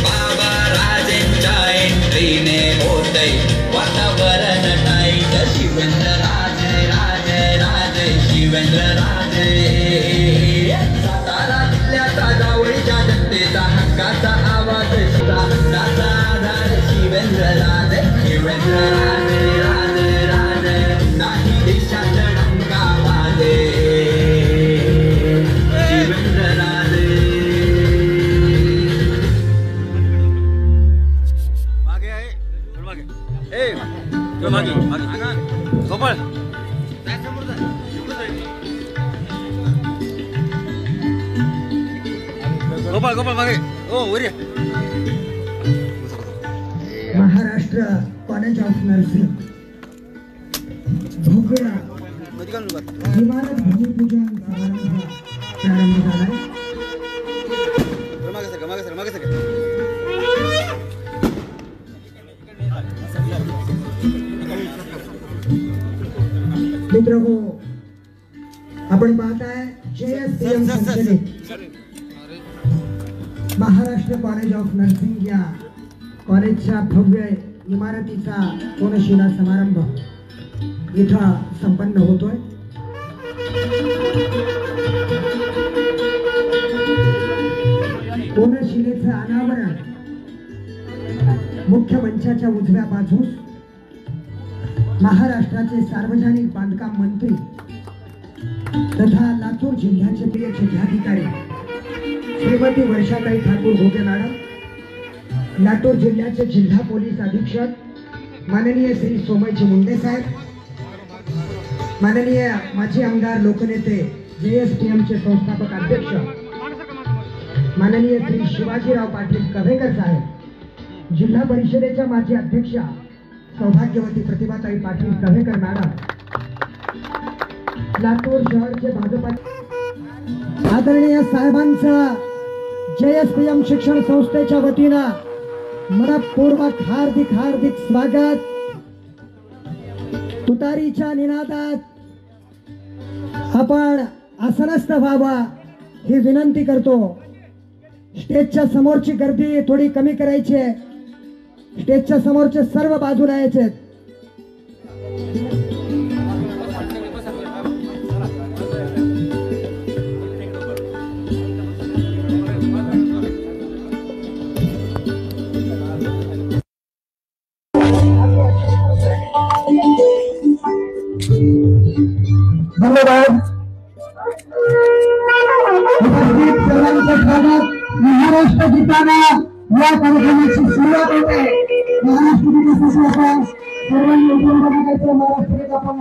बाबा राजेंच्या एंट्रीने होतय वातावरण टाईट शिवेंद्र राजे राजे राजे शिवेंद्र राजे सातारा जिल्ह्याचा जावळीच्या जनतेचा हक्काचा आवाज दादा आधार शिवेंद्र राजे शिवेंद्र राजे राजे राजे नाही देशात डंका वाजे शिवेंद्र राजे मागे आहे थोडं मागे ए थोडं मागे मागे गोपाळ गोपाळ गोपाळ मागे ओ वर ये महाराष्ट्र कॉलेज ऑफ नर्सिंग भोकळा इमारत भूमिपूजन समारंभ प्रारंभ झालाय। मागे सर मागे सर मित्रहो, आपण पाहताय JSPM संचलित महाराष्ट्र कॉलेज ऑफ नर्सिंग या कॉलेजच्या भव्य इमारतीचा कोनशिला समारंभ इथं संपन्न होतोय। कोनशिलेचं अनावरण मुख्य मंचाच्या उजव्या बाजूस महाराष्ट्राचे सार्वजनिक बांधकाम मंत्री तथा लातूर जिल्ह्याचे प्रिय जिल्हाधिकारी श्रीमती वर्षाताई ठाकूर घोगे मॅडम, लातूर जिल्ह्याचे जिल्हा पोलीस अधीक्षक माननीय श्री सोमयजी मुंडे साहेब, माननीय माजी आमदार लोकनेते JSPM चे संस्थापक अध्यक्ष माननीय श्री शिवाजीराव पाटील कव्हेकर साहेब, जिल्हा परिषदेच्या माजी अध्यक्षा सौभाग्यवती प्रतिभाताई पाटील कव्हेकर मॅडम, लातूर शहरचे भाजपा आदरणीय साहेबांचा JSPM शिक्षण संस्थेच्या वतीनं मनपूर्वक हार्दिक हार्दिक स्वागत। तुतारीच्या निनादात आपण आसनस्थ व्हावा ही विनंती करतो। स्टेजच्या समोरची गर्दी थोडी कमी करायची आहे। स्टेजच्या समोरचे सर्व बाजूला यायचे। धन्यवाद। उपस्थित सर्वांचे स्वागत। महाराष्ट्र गीताना या कार्यक्रमाची सुरुवात होते। महाराष्ट्र गीतासाठी आपण सर्वांनी उठून बघायचं। महाराष्ट्र गीत आपण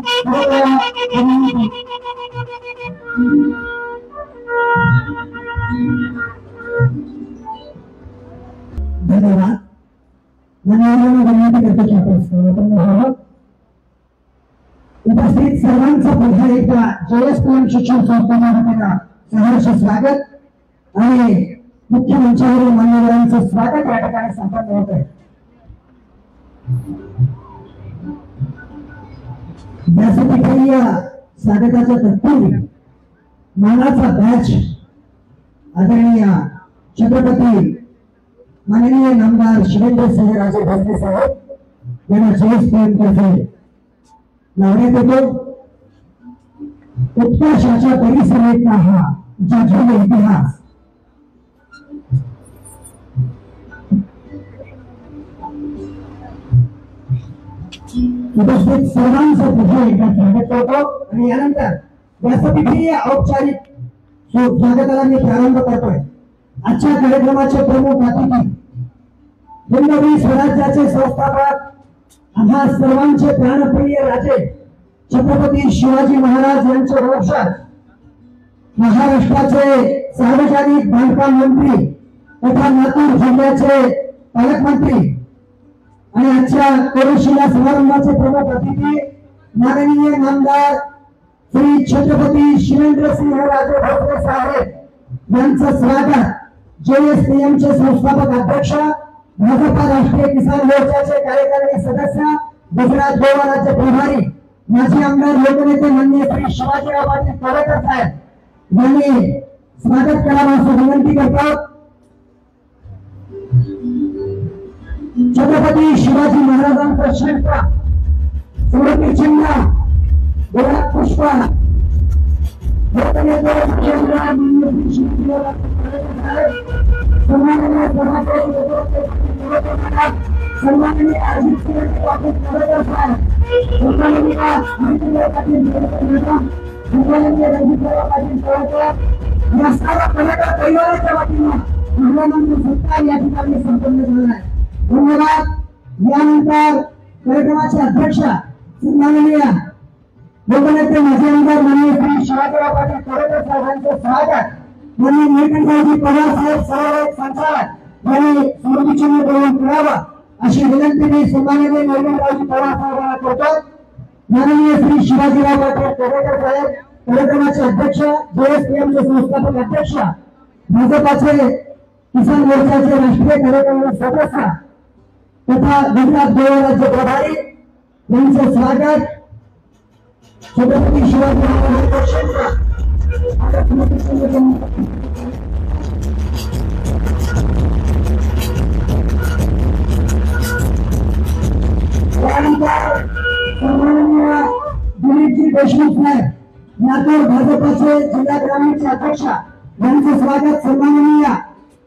धन्यवाद। मान्यवरांना विनंती करतो की आपण सर्वप्रथम उपस्थित सर्वांचं पुन्हा एकदा JSPM शिक्षण संस्थेच्या वतीनं सहर्ष स्वागत आणि मुख्य मंचावरील मान्यवरांचं स्वागत या ठिकाणी संपन्न होत आहे। व्यासपीठावर स्वागताच्या तत्पूर्वी मानाचा बॅच आदरणीय छत्रपती माननीय नामदार शिवेंद्रसिंह राजे भोसले साहेब यांना JSPM तर्फे लावण्यात येतो। उत्कर्षाच्या परिसरेतला हा जगलेला इतिहास उपस्थित सर्वांचं पुन्हा एकदा स्वागत करतो आणि यानंतर व्यासपीठीय औपचारिक स्वागताला मी प्रारंभ करतोय। आजच्या कार्यक्रमाचे प्रमुख अतिथी हिंदवी स्वराज्याचे संस्थापक आम्हा सर्वांचे प्राणप्रिय राजे छत्रपती शिवाजी महाराज यांचे वंशज, महाराष्ट्राचे सार्वजनिक बांधकाम मंत्री तथा लातूर जिल्ह्याचे पालकमंत्री आणि आजच्या कोनशिला समारंभाचे प्रमुख अतिथी माननीय नामदार श्री छत्रपती शिवेंद्रसिंह राजे भोसले साहेब यांचं स्वागत। JSPM चे संस्थापक अध्यक्ष, भाजपा राष्ट्रीय किसान मोर्चाचे कार्यकारिणी सदस्य, गुजरात गोवा राज्य प्रभारी, माजी आमदार लोकनेते माननीय श्री शिवाजीराव पाटील कव्हेकर साहेब यांनी स्वागत करावं असं विनंती करतो। छत्रपती शिवाजी महाराजांचा शंका स्मृती चिन्ह गुलाब पुष्प सन्माननीय अजित या सर्व कलाकार परिवाराच्या वतीनं महिलांना सत्कार या ठिकाणी संपन्न झाला आहे. धन्यवाद. यानंतर कार्यक्रमाचे अध्यक्ष सन्माननीय लोकनेते माजी आमदार माननीय श्री शिवाजीराव पाटील कोरेकर साहेबांचे स्वागत. माननीय निळकंठरावजी पवार साहेब सर्व संचालक यांनी स्मृतिचिन्ह ग्रहण करावं अशी विनंती मी सन्माननीय निळकंठरावजी पवार साहेबांना करतो. माननीय श्री शिवाजीराव पाटील कोरेकर साहेब कार्यक्रमाचे अध्यक्ष, जेएसपीएमचे संस्थापक अध्यक्ष, भाजपाचे किसान मोर्चाचे राष्ट्रीय कार्यक्रमाचे सदस्य तथा गुजरात गोवा राज्य प्रभारी यांचे स्वागत. छत्रपती शिवाजी महाराजांचा दिलीपजी देशमुख साहेब लातूर भाजपाचे जिल्हा ग्रामीणचे अध्यक्ष यांचे स्वागत. सन्माननीय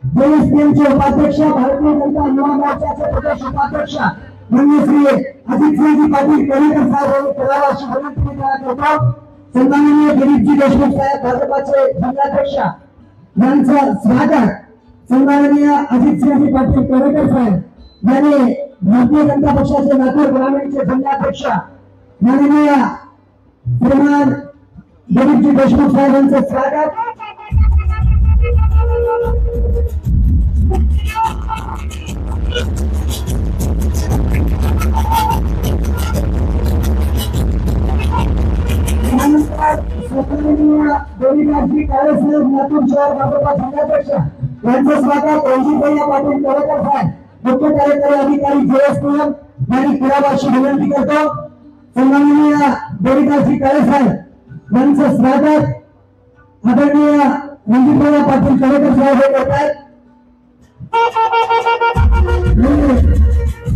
जेएसपीएमचे उपाध्यक्ष, भारतीय जनता युवा मोर्चाचे प्रदेश उपाध्यक्ष माननीय श्री अजितसिंहजी पाटील कोरेकर साहेब करावा अशी विनंती मी करतो. सन्माननीय दिलीपजी देशमुख साहेब भाजपाचे जिल्हाध्यक्ष यांचं स्वागत. सन्माननीय अजितसिंहजी पाटील कोरेकर साहेब यांनी भारतीय जनता पक्षाचे लातूर ग्रामीणचे जिल्हाध्यक्ष माननीय श्रीमान दिलीपजी देशमुख साहेबांचं स्वागत. गोविंदजी काळे साहेब लातूर शहर भाजपा जिल्हाध्यक्ष यांचं स्वागत. रणजितभैया पाटील कोरेकर साहेब मुख्य कार्यकारी अधिकारी जेएसपीएम यांनी करावं अशी विनंती करतो. सन्माननीय गोविंदजी काळे साहेब यांचं स्वागत. आदरणीय रणजितभैया पाटील कोरेकर साहेब हे करतात.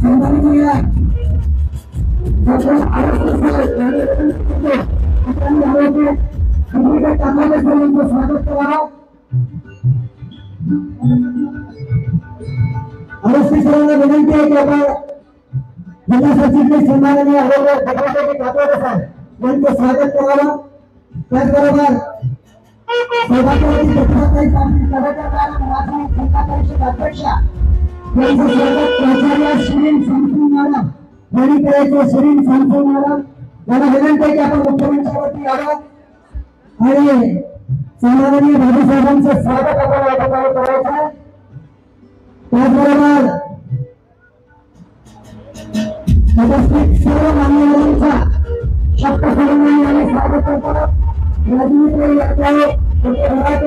सन्माननीय स्वागत करावं. अवस्थित सर्वांना विनंती आहे की आपण जिल्हा सचिव सन्माननीय कातोडे साहेब यांचं स्वागत करावं. त्याचबरोबर सौभाग्यवती दत्ताताई पाटील कलाकार माजी जिल्हा परिषद अध्यक्ष यांचं स्वागत. प्राचार्य शिरीन सामसून मॅडम गणितचे शिरीन सामसून मॅडम यांना विनंती आहे की आपण मुख्यमंत्र्यावरती यावं आणि सन्माननीय बाबासाहेबांचं स्वागत आपण या ठिकाणी करायचं आहे. त्याचबरोबर उपस्थित सर्व मान्यवरांचा शब्दसन्मानी आणि स्वागत करतो. राजनीती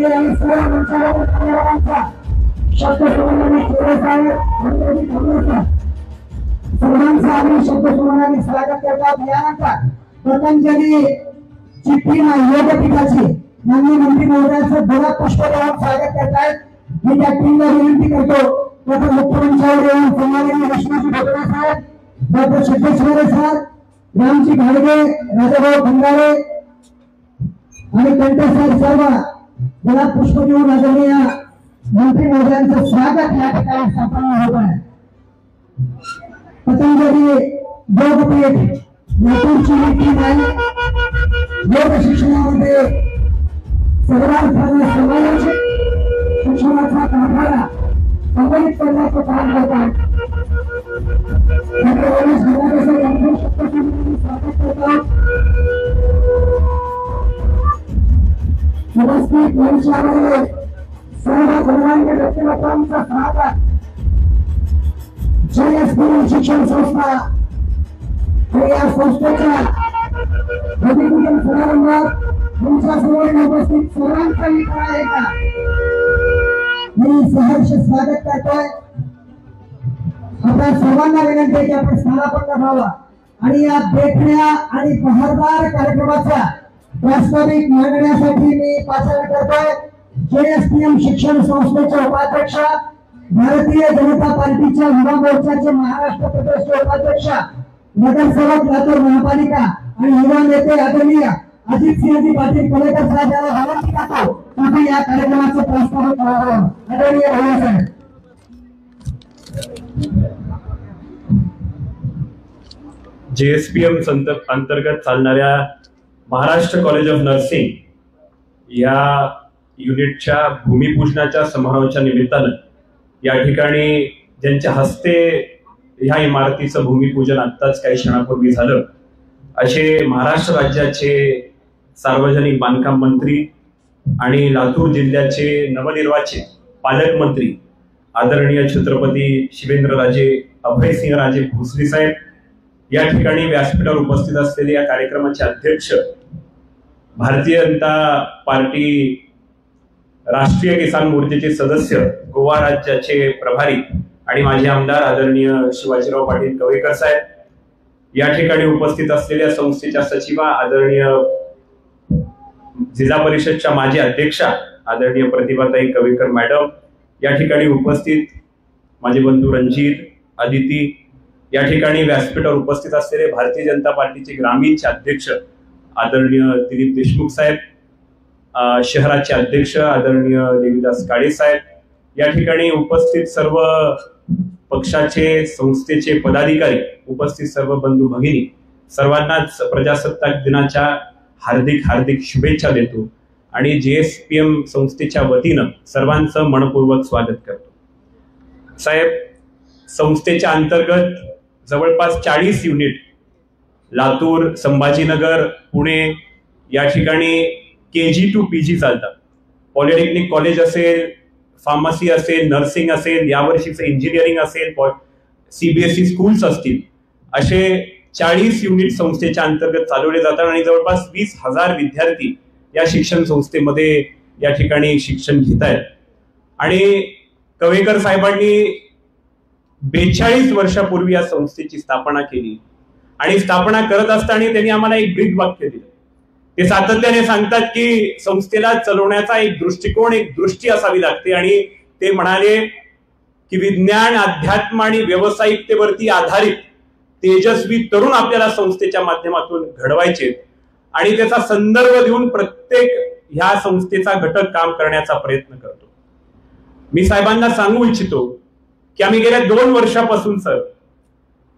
आणि सर्व मंचावरचा शब्दसन्मानी सर्वांचा आम्ही शब्दसन्मानाने स्वागत करतात. यानंतर पतंजली चिठ्ठीमा योगपीठाची माननीय मंत्री महोदयाचं गुलाब पुष्प देऊन स्वागत करतायत. मी त्या टीमला विनंती करतो तथा मुख्यमंत्र्यावर येऊन सन्माननीय विष्णूजी भोगरे साहेब, डॉक्टर सिद्धेश्वर साहेब, रामजी घाडगे, राजाभाऊ खंडारे आणि कंटेसाहेब सर्व गुलाब पुष्प देऊन आदरणीय मंत्री महोदयांचं स्वागत या ठिकाणी संपन्न होत आहे. पतंजली योगपीठ लातूरची ही टीम आहे. योग शिक्षणामध्ये सर्वांना समावेशित शिक्षणाचा कारभारा संकलित करण्याचं काम करतात. उपस्थित मंचावर सर्व गणमान्य व्यक्तिमत्वांचं स्वागत. जेएसपी शिक्षण संस्था आणि या संस्थेच्या अधिकृत समारंभात तुमच्यासमोर उपस्थित सर्वांचा आहे का मी सहर्ष स्वागत करतोय. आपल्या सर्वांना विनंती आहे की आपण स्थानापन्न व्हावं आणि या देखण्या आणि बहारदार कार्यक्रमाच्या प्रास्ताविक मांडण्यासाठी मी पाचारण करतोय. जेएसपीएम शिक्षण संस्थेचे उपाध्यक्ष भारतीय जनता पार्टीच्या युवा मोर्चाचे महाराष्ट्र प्रदेश उपाध्यक्ष, नगरसेवक लातूर महापालिका आणि युवा नेते आदरणीय अजित सिंहजी पाटील कलेकर साहेब यांना विनंती करतो की या कार्यक्रमाचे प्रास्ताविक करावं. आदरणीय भाऊसाहेब. JSPM अंतर्गत चालणाऱ्या महाराष्ट्र कॉलेज ऑफ नर्सिंग या युनिटच्या भूमिपूजनाच्या समारोहाच्या निमित्तानं या ठिकाणी ज्यांच्या हस्ते ह्या इमारतीचं भूमिपूजन आत्ताच काही क्षणापूर्वी झालं, असे महाराष्ट्र राज्याचे सार्वजनिक बांधकाम मंत्री आणि लातूर जिल्ह्याचे नवनिर्वाचित पालकमंत्री आदरणीय छत्रपती शिवेंद्रराजे अभयसिंहराजे भोसले साहेब, या ठिकाणी व्यासपीठावर उपस्थित असलेले या कार्यक्रमाचे अध्यक्ष, भारतीय जनता पार्टी राष्ट्रीय किसान मोर्चाचे सदस्य, गोवा राज्याचे प्रभारी आणि माजी आमदार आदरणीय शिवाजीराव पाटील कवेकर साहेब, या ठिकाणी उपस्थित असलेल्या संस्थेच्या सचिवा आदरणीय जिल्हा परिषदच्या माजी अध्यक्षा आदरणीय प्रतिभाताई कवेकर मॅडम, या ठिकाणी उपस्थित माझे बंधू रणजित, अदिती, या ठिकाणी व्यासपीठावर उपस्थित असलेले भारतीय जनता पार्टीचे ग्रामीणचे अध्यक्ष आदरणीय दिलीप देशमुख साहेब, शहराचे अध्यक्ष आदरणीय देवीदास काळे साहेब, या ठिकाणी उपस्थित सर्व पक्षाचे संस्थेचे पदाधिकारी, उपस्थित सर्व बंधू भगिनी, सर्वांनाच प्रजासत्ताक दिनाच्या हार्दिक हार्दिक शुभेच्छा देतो आणि JSPM संस्थेच्या वतीनं सर्वांचं मनपूर्वक स्वागत करतो. साहेब, संस्थेच्या अंतर्गत जवळपास 40 युनिट लातूर, संभाजीनगर, पुणे या ठिकाणी KG to PG चालतात. पॉलिटेक्निक कॉलेज असेल, फार्मसी असेल, नर्सिंग असेल, यावर्षीचं इंजिनिअरिंग असेल, CBSE स्कूल्स असतील, असे 40 युनिट संस्थेच्या अंतर्गत चालवले जातात आणि जवळपास 20,000 विद्यार्थी या शिक्षण संस्थेमध्ये या ठिकाणी शिक्षण घेत आहेत. आणि कवेकर साहेबांनी 42 वर्षापूर्वी या संस्थेची स्थापना केली आणि स्थापना करत असताना त्यांनी आम्हाला एक ब्रीद वाक्य दिलं. ते सातत्याने सांगतात की संस्थेला चालवण्याचा एक दृष्टिकोन, एक दृष्टी असावी लागते आणि ते म्हणाले की विज्ञान, अध्यात्म आणि व्यावसायिकतेवरती आधारित तेजस्वी तरुण आपल्याला संस्थेच्या माध्यमातून घडवायचे आणि त्याचा संदर्भ देऊन प्रत्येक ह्या संस्थेचा घटक काम करण्याचा प्रयत्न करतो. मी साहेबांना सांगू इच्छितो की आम्ही गेल्या 2 वर्षापासून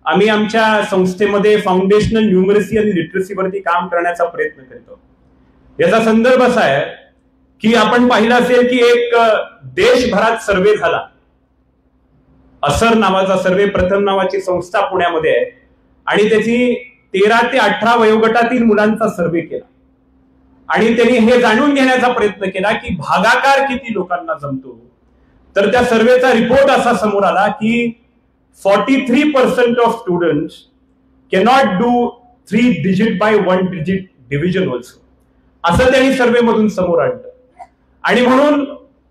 आम्ही आमच्या संस्थेमध्ये फाउंडेशनल न्यूमरसी आणि लिटरसीवरती काम करण्याचा प्रयत्न करतो. याचा संदर्भ असा आहे की आपण पाहिलं असेल की एक देशभरात सर्वे झाला, असर नावाचा सर्वे, प्रथम नावाची संस्था पुण्यामध्ये आहे आणि त्याची 13 ते 18 वयोगटातील मुलांचा सर्वे केला आणि त्यांनी हे जाणून घेण्याचा प्रयत्न केला की भागाकार किती लोकांना जमतो. तर त्या सर्वेचा रिपोर्ट असा समोर आला की 43% of students cannot do 3 digit bye 1 digit division also, असं त्यांनी सर्वे मधून समोर आणलं. आणि म्हणून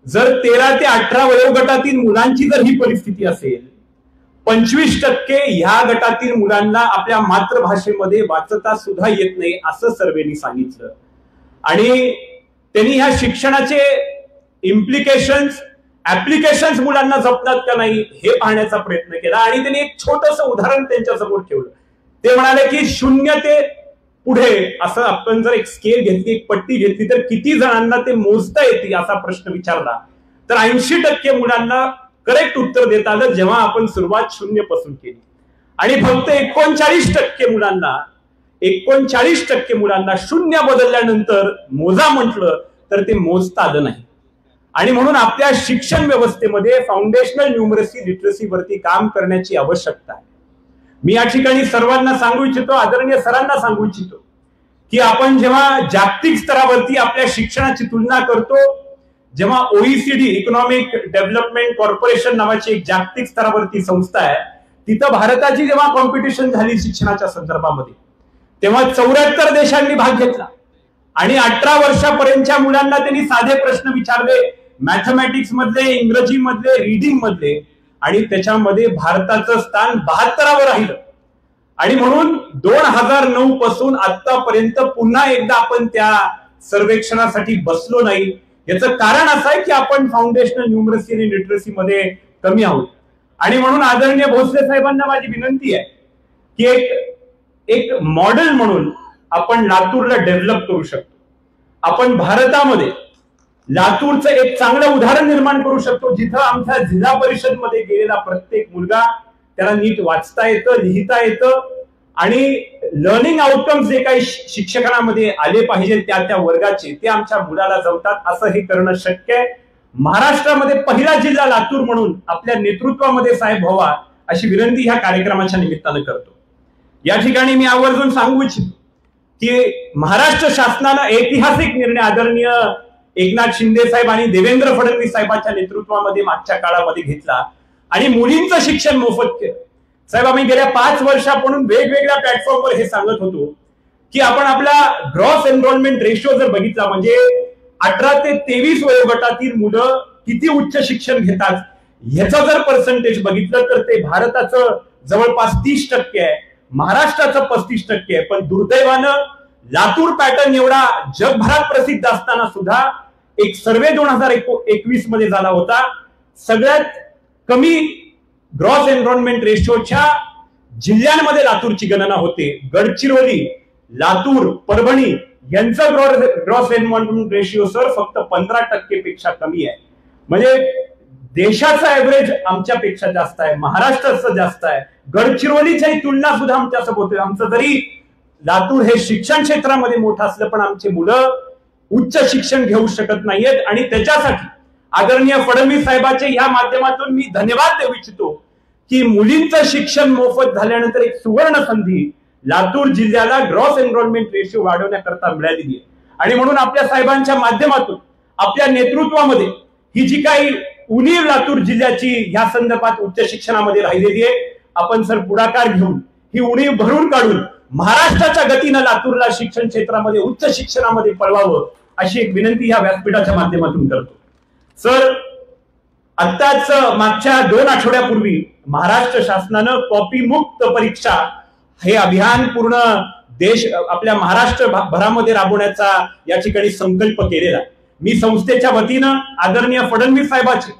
जर 13 ते 18 वयोगटातील मुलांची जर ही परिस्थिती असेल, 25% ह्या गटातील मुलांना आपल्या मातृभाषेमध्ये वाचता सुद्धा येत नाही असं सर्वेनी सांगितलं. आणि त्यांनी ह्या शिक्षणाचे इम्प्लिकेशन्स, ऍप्लिकेशन्स मुलांना जपतात का नाही हे पाहण्याचा प्रयत्न केला आणि त्यांनी एक छोटंसं उदाहरण त्यांच्या समोर ठेवलं. ते म्हणाले की 0 ते पुढे असं आपण जर एक स्केल घेतली, एक पट्टी घेतली, तर किती जणांना ते मोजता येते असा प्रश्न विचारला तर 80% मुलांना करेक्ट उत्तर देता आलं जेव्हा आपण सुरुवात 0 पासून केली. आणि फक्त 39% मुलांना 0 बदलल्यानंतर मोजा म्हटलं तर ते मोजता आलं नाही. आणि म्हणून आपल्या शिक्षण व्यवस्थेमध्ये फाउंडेशनल न्यूमरसी लिटरसी वरती काम करण्याची आवश्यकता आहे. मी या ठिकाणी सर्वांना सांगू इच्छितो, आदरणीय सरांना सांगू इच्छितो की आपण जेव्हा जागतिक स्तरावरती आपल्या शिक्षणाची तुलना करतो, जेव्हा OECD इकॉनॉमिक डेव्हलपमेंट कॉर्पोरेशन नावाची एक जागतिक स्तरावरती संस्था आहे, तिथं भारताची जेव्हा कॉम्पिटिशन झाली शिक्षणाच्या संदर्भामध्ये, तेव्हा 74 देशांनी भाग घेतला आणि 18 वर्षापर्यंतच्या मुलांना त्यांनी साधे प्रश्न विचारले, मॅथमॅटिक्स मधले, इंग्रजी मधले, रीडिंग मधले, आणि त्याच्यामध्ये भारताचं स्थान 72वर राहिलं. आणि म्हणून 2009 पासून आतापर्यंत पुन्हा एकदा आपण त्या सर्वेक्षणासाठी बसलो नाही. याचं कारण असं आहे की आपण फाउंडेशनल न्यूमरसी आणि लिटरसी मध्ये कमी आहोत. आणि म्हणून आदरणीय भोसले साहेबांना माझी विनंती आहे की एक मॉडेल म्हणून आपण लातूरला डेव्हलप करू शकतो. आपण भारतामध्ये लातूरचं एक चांगलं उदाहरण निर्माण करू शकतो, जिथं आमच्या जिल्हा परिषद मध्ये गेलेला प्रत्येक मुलगा त्याला नीट वाचता येतं, लिहिता येतं आणि लर्निंग आउटकम्स जे काही शिक्षकांमध्ये आले पाहिजे त्या वर्गाचे ते आमच्या मुलाला जमतात. असं हे करणं शक्य आहे. महाराष्ट्रामध्ये पहिला जिल्हा लातूर म्हणून आपल्या नेतृत्वामध्ये साहेब व्हावा अशी विनंती ह्या कार्यक्रमाच्या निमित्तानं करतो. या ठिकाणी मी आवर्जून सांगू इच्छितो की महाराष्ट्र शासनानं ऐतिहासिक निर्णय आदरणीय एकनाथ शिंदे साहेब आणि देवेंद्र फडणवीस साहेबांच्या नेतृत्वामध्ये मागच्या काळामध्ये घेतला आणि मुलींचं शिक्षण मोफत केलं. साहेब, आम्ही गेल्या 5 वर्षापासून वेगवेगळ्या प्लॅटफॉर्मवर हे सांगत होतो की आपण आपला ग्रॉस एनरोलमेंट रेशो जर बघितला, म्हणजे 18 ते 23 वयोगटातील मुलं किती उच्च शिक्षण घेतात ह्याचं जर पर्सेंटेज बघितलं तर ते भारताचं जवळपास 30% आहे, महाराष्ट्राचं 35% आहे. पण दुर्दैवानं लातूर पॅटर्न एवढा जगभरात प्रसिद्ध असताना सुद्धा एक सर्वे 2021 मध्ये झाला होता. सगळ्यात कमी ग्रॉस एनरोलमेंट रेशोच्या जिल्ह्यांमध्ये लातूरची गणना होते. गडचिरोली, लातूर, परभणी यांचं ग्रॉस एनरोलमेंट रेशिओ सर फक्त 15% पेक्षा कमी आहे. म्हणजे देशाचा ऍव्हरेज आमच्यापेक्षा जास्त आहे, महाराष्ट्राचं जास्त आहे. गडचिरोलीची तुलना सुद्धा आमच्यासोबत होते. आमचं जरी लातूर हे शिक्षण क्षेत्रामध्ये मोठं असलं पण आमचे मुलं उच्च शिक्षण घेऊ शकत नाहीयेत. आणि त्याच्यासाठी आदरणीय फडणवीस साहेबांचे या माध्यमातून मी धन्यवाद देऊ इच्छितो की मुलींचं शिक्षण मोफत झाल्यानंतर एक सुवर्ण संधी लातूर जिल्ह्याला ग्रॉस एनरोलमेंट रेशिओ वाढवण्याकरता मिळालेली आहे. आणि म्हणून आपल्या साहेबांच्या माध्यमातून आपल्या नेतृत्वामध्ये ही जी काही उणीव लातूर जिल्ह्याची या संदर्भात उच्च शिक्षणामध्ये राहिलेली आहे, आपण सर पुढाकार घेऊन ही उणीव भरून काढून महाराष्ट्राच्या गतीनं लातूरला शिक्षण क्षेत्रामध्ये उच्च शिक्षणामध्ये पळवावं अशी एक विनंती या व्यासपीठाच्या माध्यमातून करतो. सर, आत्ताच मागच्या 2 आठवड्यापूर्वी महाराष्ट्र शासनानं कॉपी मुक्त परीक्षा हे अभियान पूर्ण देश आपल्या महाराष्ट्र भरामध्ये राबवण्याचा या ठिकाणी संकल्प केलेला. मी संस्थेच्या वतीनं आदरणीय फडणवीस साहेबांचे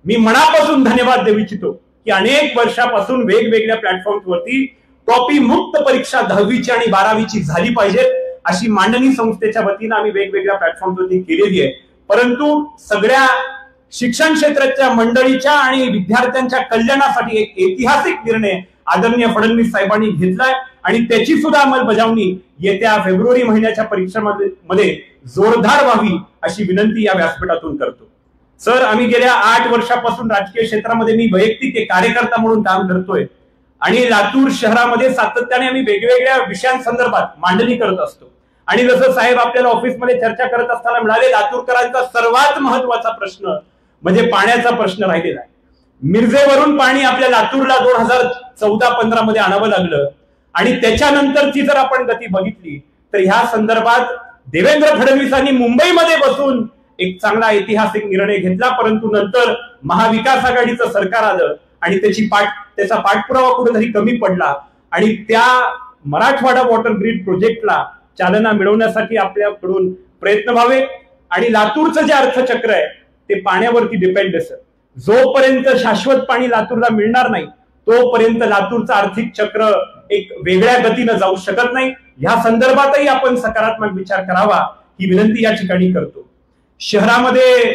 मी मनापासून धन्यवाद देऊ इच्छितो की अनेक वर्षापासून वेगवेगळ्या प्लॅटफॉर्मवरती कॉपी मुक्त परीक्षा 10वीची आणि 12वीची झाली पाहिजे अशी मांडणी संस्थेच्या वतीनं आम्ही वेगवेगळ्या प्लॅटफॉर्मवरती केलेली आहे. परंतु सगळ्या शिक्षण क्षेत्राच्या मंडळीच्या आणि विद्यार्थ्यांच्या कल्याणासाठी एक ऐतिहासिक निर्णय आदरणीय फडणवीस साहेबांनी घेतलाय आणि त्याची सुद्धा अंमलबजावणी येत्या फेब्रुवारी महिन्याच्या परीक्षांमध्ये जोरदार व्हावी अशी विनंती या व्यासपीठातून करतो. सर, आम्ही गेल्या 8 वर्षापासून राजकीय क्षेत्रामध्ये मी वैयक्तिक एक कार्यकर्ता म्हणून काम करतोय आणि लातूर शहरामध्ये सातत्याने आम्ही वेगवेगळ्या विषयांसंदर्भात मांडणी करत असतो. आणि जसं साहेब आपल्याला ऑफिसमध्ये चर्चा करत असताना मिळाले, लातूरकरांचा सर्वात महत्वाचा प्रश्न म्हणजे पाण्याचा प्रश्न राहिलेला आहे. मिरजेवरून पाणी आपल्या लातूरला 2014-15 मध्ये आणावं लागलं आणि त्याच्यानंतरची जर आपण गती बघितली तर ह्या संदर्भात देवेंद्र फडणवीसांनी मुंबईमध्ये बसून एक चांगला ऐतिहासिक निर्णय घेतला. परंतु नंतर महाविकास आघाडीचं सरकार आलं आणि त्याचा पाठपुरावा कुठेतरी कमी पडला आणि त्या मराठवाडा वॉटर ग्रीड प्रोजेक्टला चालना मिळवण्यासाठी आपल्याकडून प्रयत्न व्हावे. आणि लातूरचं जे अर्थचक्र आहे ते पाण्यावरती डिपेंड आहे. जोपर्यंत शाश्वत पाणी लातूरला मिळणार नाही तोपर्यंत लातूरचं आर्थिक चक्र एक वेगळ्या गतीनं जाऊ शकत नाही. ह्या संदर्भातही आपण सकारात्मक विचार करावा ही विनंती या ठिकाणी करतो. शहरामध्ये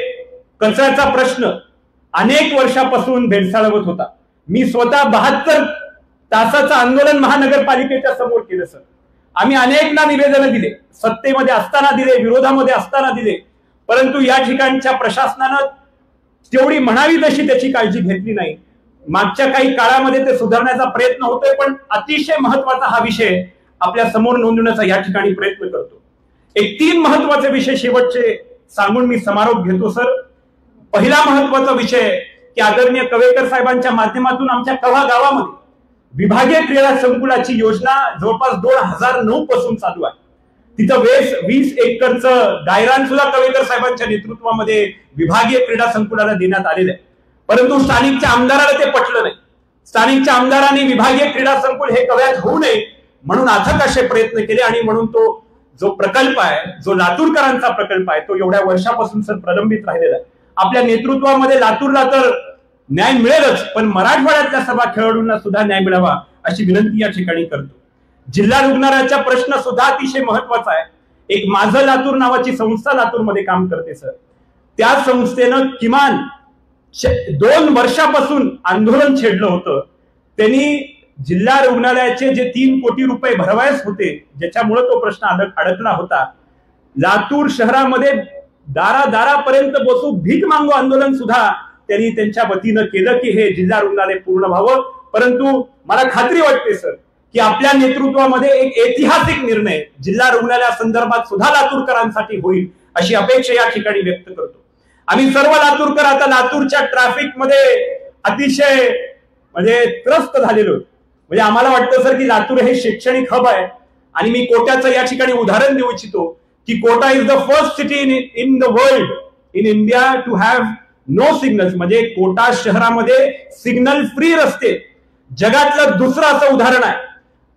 कचऱ्याचा प्रश्न अनेक वर्षापासून भेडसावत होता. मी स्वतः 72 तासाचं आंदोलन महानगरपालिकेच्या समोर केलं सर. आम्ही अनेकदा निवेदनं दिले, सत्तेमध्ये असताना दिले, विरोधामध्ये असताना दिले, परंतु या ठिकाणच्या प्रशासनानं तेवढी म्हणावी तशी त्याची काळजी घेतली नाही. मागच्या काही काळामध्ये ते सुधारण्याचा प्रयत्न होतोय, पण अतिशय महत्वाचा हा विषय आपल्या समोर नोंदवण्याचा या ठिकाणी प्रयत्न करतो. एक 3 महत्वाचे विषय शेवटचे सांगून मी समारोप घेतो सर. पहिला महत्वाचा विषय की आदरणीय कवेकर साहेबांच्या माध्यमातून आमच्या कव्हा गावामध्ये विभागीय क्रीडा संकुलाची योजना जवळपास 2009 पासून चालू आहे. तिथं 20 एकरचं गायरान सुद्धा कवेकर साहेबांच्या नेतृत्वामध्ये विभागीय क्रीडा संकुलाला देण्यात आलेलं आहे. परंतु स्थानिकच्या आमदाराला ते पटलं नाही. स्थानिकच्या आमदारांनी विभागीय क्रीडा संकुल हे कव्यात होऊ नये म्हणून अथक असे प्रयत्न केले आणि म्हणून तो जो प्रकल्प आहे, जो लातूरकरांचा प्रकल्प आहे, तो एवढ्या वर्षापासून सर प्रलंबित राहिलेला आहे. आपल्या नेतृत्वामध्ये लातूरला तर न्याय मिळेलच, पण मराठवाड्यातल्या सभा खेळाडूंना सुद्धा न्याय मिळावा अशी विनंती या ठिकाणी करतो. जिल्हा रुग्णालयाचा प्रश्न सुद्धा अतिशय महत्वाचा आहे. एक माझं लातूर नावाची संस्था लातूरमध्ये काम करते सर. त्या संस्थेनं किमान 2 वर्षापासून आंदोलन छेडलं होतं. त्यांनी जिल्हा रुग्णालयाचे जे 3 कोटी रुपये भरवायच होते, ज्याच्यामुळे तो प्रश्न अडकला होता, लातूर शहरामध्ये दारादारापर्यंत बसू भीक मागू आंदोलन सुद्धा त्यांनी त्यांच्या वतीनं केलं की हे जिल्हा रुग्णालय पूर्ण व्हावं. परंतु मला खात्री वाटते सर की आपल्या नेतृत्वामध्ये एक ऐतिहासिक निर्णय जिल्हा रुग्णालयासंदर्भात सुद्धा लातूरकरांसाठी होईल अशी अपेक्षा या ठिकाणी व्यक्त करतो. आम्ही सर्व लातूरकर आता लातूरच्या ट्रॅफिक मध्ये अतिशय त्रस्त झालेलो. म्हणजे आम्हाला वाटतं सर की लातूर हे शैक्षणिक हब आहे. आणि मी कोट्याचं या ठिकाणी उदाहरण देऊ इच्छितो की Kota is the first city in the world in India to have no signals. म्हणजे कोटा शहरामध्ये सिग्नल फ्री रस्ते जगातलं दुसरं असं उदाहरण आहे.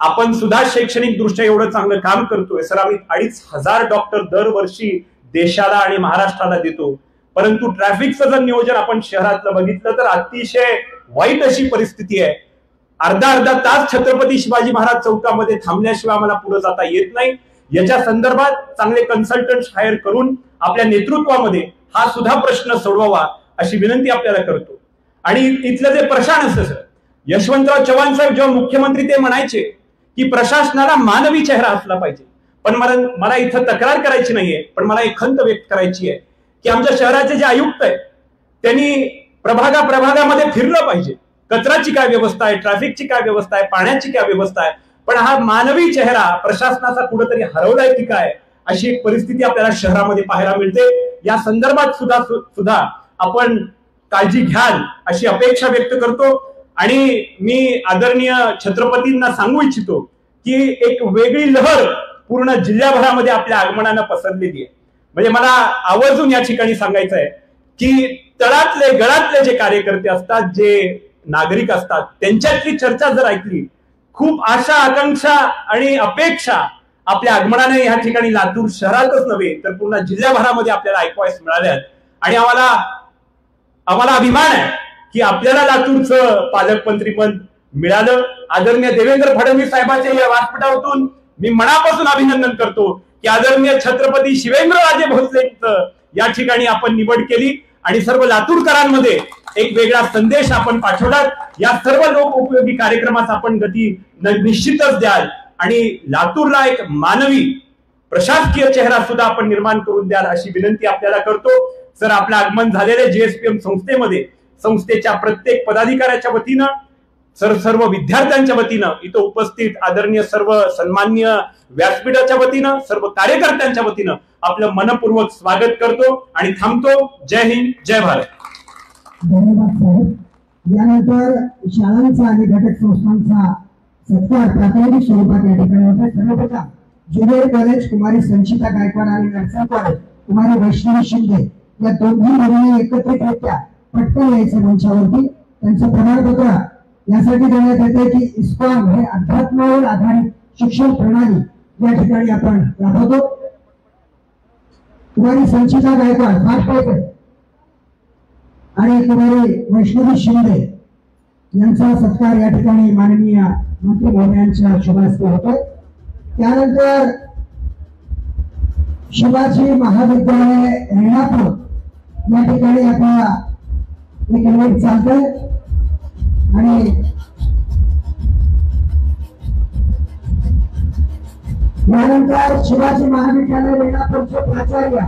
आपण सुद्धा शैक्षणिक दृष्ट्या एवढं चांगलं काम करतोय सर. आम्ही 2,500 डॉक्टर दरवर्षी देशाला आणि महाराष्ट्राला देतो. परंतु ट्रॅफिकचं जर नियोजन आपण शहरातलं बघितलं तर अतिशय वाईट अशी परिस्थिती आहे. अर्धा तास छत्रपती शिवाजी महाराज चौकामध्ये थांबल्याशिवाय आम्हाला पुढे जाता येत नाही. याच्या संदर्भात चांगले कन्सल्टंट हायर करून आपल्या नेतृत्वामध्ये हा सुद्धा प्रश्न सोडवावा अशी विनंती आपल्याला करतो. आणि इथलं जे प्रशासन असतं सर, यशवंतराव चव्हाण साहेब जेव्हा मुख्यमंत्री ते म्हणायचे की प्रशासनाला मानवी चेहरा असला पाहिजे. पण मला इथं तक्रार करायची नाहीये, पण मला एक खंत व्यक्त करायची आहे की आमच्या शहराचे जे आयुक्त आहेत त्यांनी प्रभागामध्ये फिरलं पाहिजे. कचऱ्याची काय व्यवस्था आहे, ट्रॅफिकची काय व्यवस्था आहे, पाण्याची काय व्यवस्था आहे, पण हा मानवी चेहरा प्रशासनाचा कुठेतरी हरवलाय की काय अशी एक परिस्थिती आपल्याला शहरामध्ये पाहायला मिळते. या संदर्भात सुद्धा आपण काळजी घ्याल अशी अपेक्षा व्यक्त करतो. आणि मी आदरणीय छत्रपतींना सांगू इच्छितो की एक वेगळी लहर पूर्ण जिल्ह्याभरामध्ये आपल्या आगमनानं पसरलेली आहे. म्हणजे मला आवर्जून या ठिकाणी सांगायचं आहे की तळातले गळातले जे कार्यकर्ते असतात, जे नागरिक असतात, त्यांच्यातली चर्चा जर ऐकली, खूप आशा आकांक्षा आणि अपेक्षा आपल्या आगमनाने या ठिकाणी लातूर शहरातच नव्हे तर पूर्ण जिल्ह्याभरामध्ये आपल्याला ऐकवायस मिळाल्यात. आणि आम्हाला अभिमान आहे की आपल्याला लातूरचं पालकमंत्रीपद मिळालं. आदरणीय देवेंद्र फडणवीस साहेबांच्या या व्यासपीठावरून मी मनापासून अभिनंदन करतो की आदरणीय छत्रपती शिवेंद्रराजे भोसलेंचं या ठिकाणी आपण निवड केली आणि सर्व लातूरकरांमध्ये एक वेगळा संदेश आपण पाठवलात. या सर्व लोक उपयोगी कार्यक्रमाचा आपण गती निश्चितच द्याल आणि लातूरला एक मानवी प्रशासकीय चेहरा सुद्धा आपण निर्माण करून द्याल अशी विनंती आपल्याला करतो. सर, आपलं आगमन झालेले जीएसपीएम संस्थेमध्ये संस्थेच्या प्रत्येक पदाधिकाऱ्याच्या वतीनं सर्व विद्यार्थ्यांच्या वतीनं इथं उपस्थित आदरणीय सर्व सन्माननीय व्यासपीठाच्या वतीनं सर्व कार्यकर्त्यांच्या वतीनं आपलं मनपूर्वक स्वागत करतो आणि थांबतो. जय हिंद, जय भारत. धन्यवाद साहेब. यानंतर शाळांचा आणि घटक संस्थांचा सत्कार प्रातिनिधिक स्वरूपात या ठिकाणी होता. सर्वप्रथम ज्युनियर कॉलेज कुमारी संचिता गायकवाड आणि नर्सिंग कॉलेज कुमारी वैष्णवी शिंदे या दोन्ही मुलींनी एकत्रितरित्या पटकन यायचं मंचावरती. त्यांचं प्रमाणपत्र यासाठी देण्यात येते की इस्कॉन हे अध्यात्मावर आधारित शिक्षण प्रणाली या ठिकाणी आपण राबवतो. कुमारी संचिता गायकवाड फार आणि कुमारी वैष्णवी शिंदे यांचा सत्कार या ठिकाणी माननीय मंत्री महोदयांच्या शुभ हस्ते होतोय. त्यानंतर शिवाजी महाविद्यालय रेणापूर या ठिकाणी आपल्याला एक इव्हेंट चालतंय आणि यानंतर शिवाजी महाविद्यालय रेणापूरचे प्राचार्य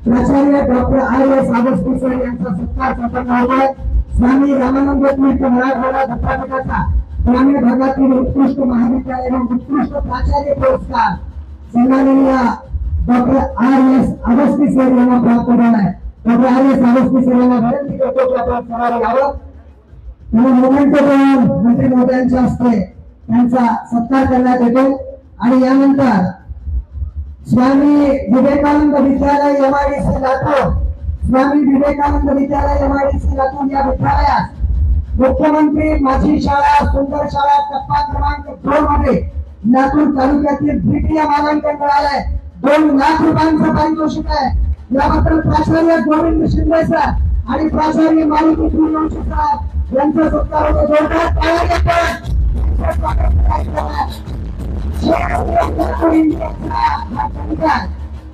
डॉक्टर R.S. अवस्थी सर यांचा सत्कार संपन्न होतोय. स्वामी रामानंद तीर्थ मराठवाडा विद्यापीठाचा ग्रामीण भागातील उत्कृष्ट महाविद्यालय व उत्कृष्ट प्राचार्य पुरस्कार सन्माननीय डॉक्टर R.S. अवस्थी सर यांना प्राप्त झाला आहे. Doctor R.S. अवस्थी सर यांना विनंती करतो की आपण समोर यावं. मोमेंटो करून मंत्री महोदयांच्या हस्ते त्यांचा सत्कार करण्यात येतो. आणि यानंतर स्वामी विवेकानंद विद्यालय MIDC लातूर, स्वामी विवेकानंद विद्यालय MIDC लातूर या विद्यालयात मुख्यमंत्री माझी शाळा सुंदर शाळा टप्पा क्रमांक 2 मध्ये लातूर तालुक्यातील द्वितीय मानांकन मिळालंय. 2 लाख रुपयांचं पारितोषिक आहे. याबद्दल प्राचार्य गोविंद शिंदे सर आणि प्राचार्य मारुती सूर्यवंशी साहेब यांचा सत्कार होतो. जोरदार टाळ्या देतात.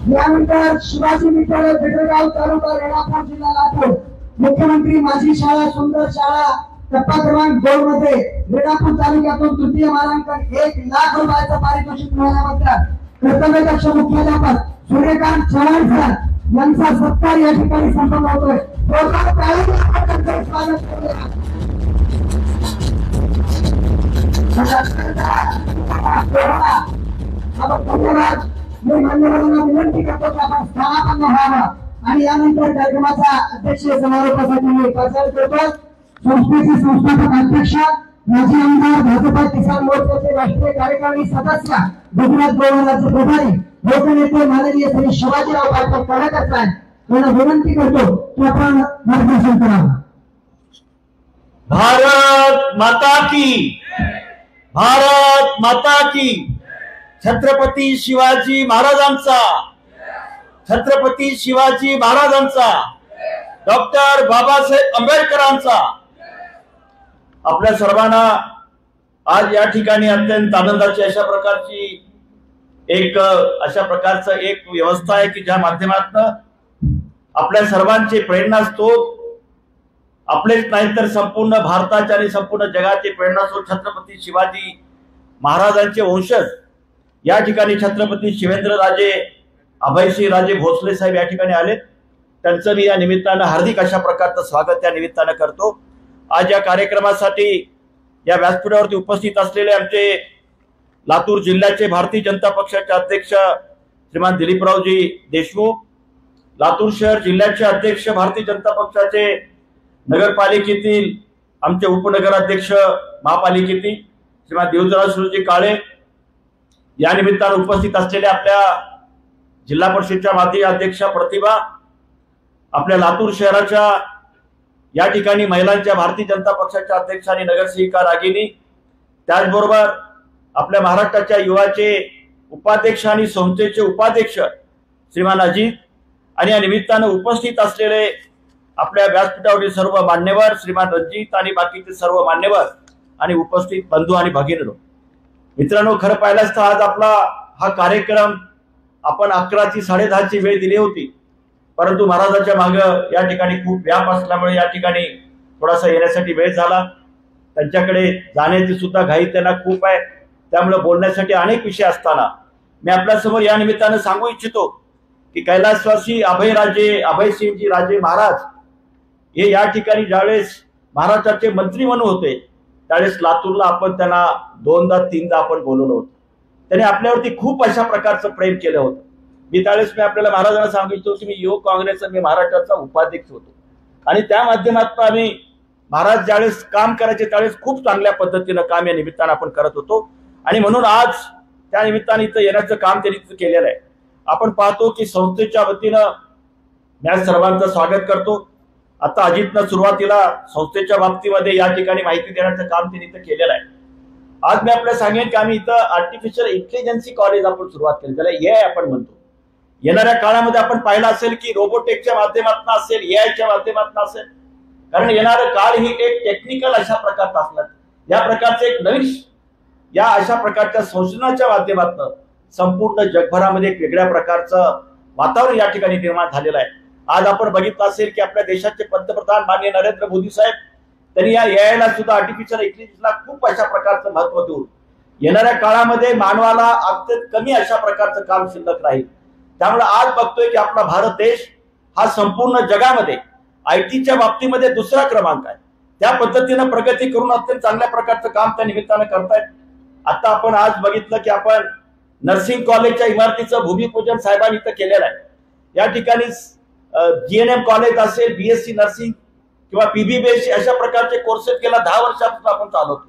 यानंतर शिवाजी विठ्ठल बेटरगाव तालुका रेणापूर जिल्हा लातूर. मुख्यमंत्री माझी शाळा सुंदर शाळा टप्पा क्रमांक 2 मध्ये रेणापूर तालुक्यातून तृतीय मानांकन 1,00,000 रुपयाचं पारितोषिक मिळाल्याबद्दल कर्तव्यदक्ष मुख्याध्यापक सूर्यकांत चव्हाण सर यांचा सत्कार या ठिकाणी संपन्न होतोय. स्वागत करूया. धन्यवाद. मी मान्यवरांना विनंती करतो की आपण स्थानापन्न व्हावं आणि यानंतर कार्यक्रमाचा अध्यक्षीय समारोपासाठी मी प्रचार करतो. संस्थेचे संस्थापक अध्यक्ष माजी आमदार भाजपा किसान मोर्चाचे राष्ट्रीय कार्यकारिणी सदस्य गुजरात गोवाचे प्रभारी लोकनेते माननीय श्री शिवाजीराव पाटील कडकर साहेब यांना विनंती करतो की आपण मार्गदर्शन करावं. भारत माता की, भारत माता की. छत्रपती शिवाजी महाराजांचा, छत्रपती शिवाजी महाराजांचा, डॉक्टर बाबासाहेब आंबेडकरांचा. आपल्या सर्वांना आज या ठिकाणी अत्यंत आनंदाची अशा प्रकारचं एक व्यवस्था आहे की ज्या माध्यमातून आपल्या सर्वांचे प्रेरणास्त्रोत आपलेच नाही तर संपूर्ण भारताचे आणि संपूर्ण जगाचे प्रेरणास्त्रोत छत्रपती शिवाजी महाराजांचे वंशज या ठिकाणी छत्रपती शिवेंद्रराजे अभयसिंह राजे भोसले साहेब या ठिकाणी आलेत. त्यांचं मी या निमित्तानं हार्दिक अशा प्रकारचं स्वागत या निमित्तानं करतो. आज या कार्यक्रमासाठी या व्यासपीठावरती उपस्थित असलेले आमचे लातूर जिल्ह्याचे भारतीय जनता पक्षाचे अध्यक्ष श्रीमान दिलीपरावजी देशमुख, लातूर शहर जिल्ह्याचे अध्यक्ष भारतीय जनता पक्षाचे नगरपालिकेतील आमचे उपनगराध्यक्ष महापालिकेतील श्रीमान देवराजजी काळे, या निमित्तानं उपस्थित असलेले आपल्या जिल्हा परिषदेच्या माजी अध्यक्षा प्रतिभा, आपल्या लातूर शहराच्या या ठिकाणी महिलांच्या भारतीय जनता पक्षाच्या अध्यक्ष आणि नगरसेविका रागिनी, त्याचबरोबर आपल्या महाराष्ट्राच्या युवाचे उपाध्यक्ष आणि संस्थेचे उपाध्यक्ष श्रीमान अजित आणि या निमित्तानं उपस्थित असलेले आपल्या व्यासपीठावरील सर्व मान्यवर श्रीमान रणजित आणि बाकीचे सर्व मान्यवर आणि उपस्थित बंधू आणि भगिनींनो. मित्रांनो, खरं पाहिलंच तर आज आपला हा कार्यक्रम आपण 11 ची 10:30 वेळ दिली होती, परंतु महाराजांच्या मागं या ठिकाणी खूप व्याप असल्यामुळे या ठिकाणी थोडासा येण्यासाठी वेळ झाला. त्यांच्याकडे जाण्याची सुद्धा घाई त्यांना खूप आहे, त्यामुळे बोलण्यासाठी अनेक विषय असताना मी आपल्यासमोर या निमित्तानं सांगू इच्छितो की कैलासवासी अभयसिंहजी राजे महाराज हे या ठिकाणी ज्यावेळेस महाराष्ट्राचे मंत्री म्हणून होते त्यावेळेस लातूरला आपण त्यांना 2दा-3दा आपण बोलवलं होतं. त्यांनी आपल्यावरती खूप अशा प्रकारचं प्रेम केलं होतं. मी आपल्याला महाराजांना सांगितलं की मी युवक काँग्रेसचा मी महाराष्ट्राचा उपाध्यक्ष होतो आणि त्या माध्यमातून आम्ही महाराज ज्यावेळेस काम करायचे त्यावेळेस खूप चांगल्या पद्धतीनं काम या निमित्तानं आपण करत होतो आणि म्हणून आज त्या निमित्तानं इथं येण्याचं काम त्यांनी केलेलं आहे. आपण पाहतो की संस्थेच्या वतीनं मी सर्वांचं स्वागत करतो. आता अजितनं सुरुवातीला संस्थेच्या बाबतीमध्ये या ठिकाणी माहिती देण्याचं काम त्यांनी इथं केलेलं आहे. आज मी आपल्याला सांगेन की आम्ही इथं आर्टिफिशियल इंटेलिजन्सी कॉलेज आपण सुरुवात केली, त्याला एआय आपण म्हणतो. येणाऱ्या काळामध्ये आपण पाहिलं असेल की रोबोटिक्सच्या माध्यमातून असेल, एआयच्या माध्यमातून असेल, कारण येणारं काळ ही एक टेक्निकल अशा प्रकारचा असणार. या प्रकारचे एक नवीन या अशा प्रकारच्या संशोधनाच्या माध्यमातून संपूर्ण जगभरामध्ये एक वेगळ्या प्रकारचं वातावरण या ठिकाणी निर्माण झालेलं आहे. आज आपण बघितलं असेल की आपल्या देशाचे पंतप्रधान माननीय नरेंद्र मोदी साहेब त्यांनी या एआयला सुद्धा आर्टिफिशियल इंटेलिजन्सला खूप अशा प्रकारचं महत्व देऊन येणाऱ्या काळामध्ये मानवाला अत्यंत कमी अशा प्रकारचं काम शिल्लक राहील. त्यामुळे आज बघतोय की आपला भारत देश हा संपूर्ण जगामध्ये आयटीच्या बाबतीमध्ये 2रा क्रमांक आहे. त्या पद्धतीनं प्रगती करून अत्यंत चांगल्या प्रकारचं काम त्या निमित्तानं करतायत. आता आपण आज बघितलं की आपण नर्सिंग कॉलेजच्या इमारतीचं भूमिपूजन साहेबांनी इथं केलेलं आहे. या ठिकाणी जीएनएम कॉलेज असेल, बीएससी नर्सिंग किंवा पीबीबीएससी अशा प्रकारचे कोर्सेस गेल्या 10 वर्षापासून आपण चालवतो.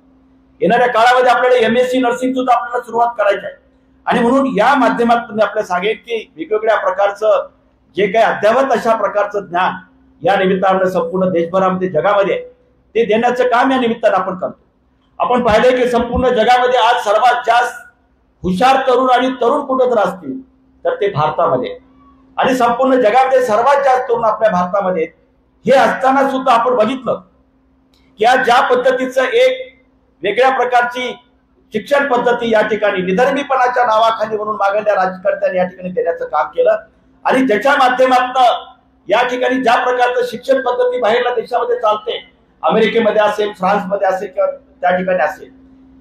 येणाऱ्या काळामध्ये आपल्याला एमएससी नर्सिंग सुद्धा आपल्याला सुरुवात करायची आहे आणि म्हणून या माध्यमातून मी आपल्याला सांगेन की वेगवेगळ्या प्रकारचं जे काही अद्यावत अशा प्रकारचं ज्ञान या निमित्तानं संपूर्ण देशभरामध्ये जगामध्ये ते देण्याचं काम या निमित्तानं आपण करतो. आपण पाहिलंय की संपूर्ण जगामध्ये आज सर्वात जास्त हुशार तरुण आणि तरुण कुठं तर असतील तर ते भारतामध्ये आणि संपूर्ण जगामध्ये सर्वात जास्त तरुण आपल्या भारतामध्ये. हे असताना सुद्धा आपण बघितलं की आज ज्या पद्धतीचं एक वेगळ्या प्रकारची शिक्षण पद्धती या ठिकाणी निधर्मीपणाच्या नावाखाली म्हणून मागल्या राजकारत्यांनी या ठिकाणी देण्याचं काम केलं आणि त्याच्या माध्यमातून या ठिकाणी ज्या प्रकारचं शिक्षण पद्धती बाहेरच्या देशामध्ये चालते, अमेरिकेमध्ये असेल, फ्रान्समध्ये असेल किंवा त्या ठिकाणी असेल,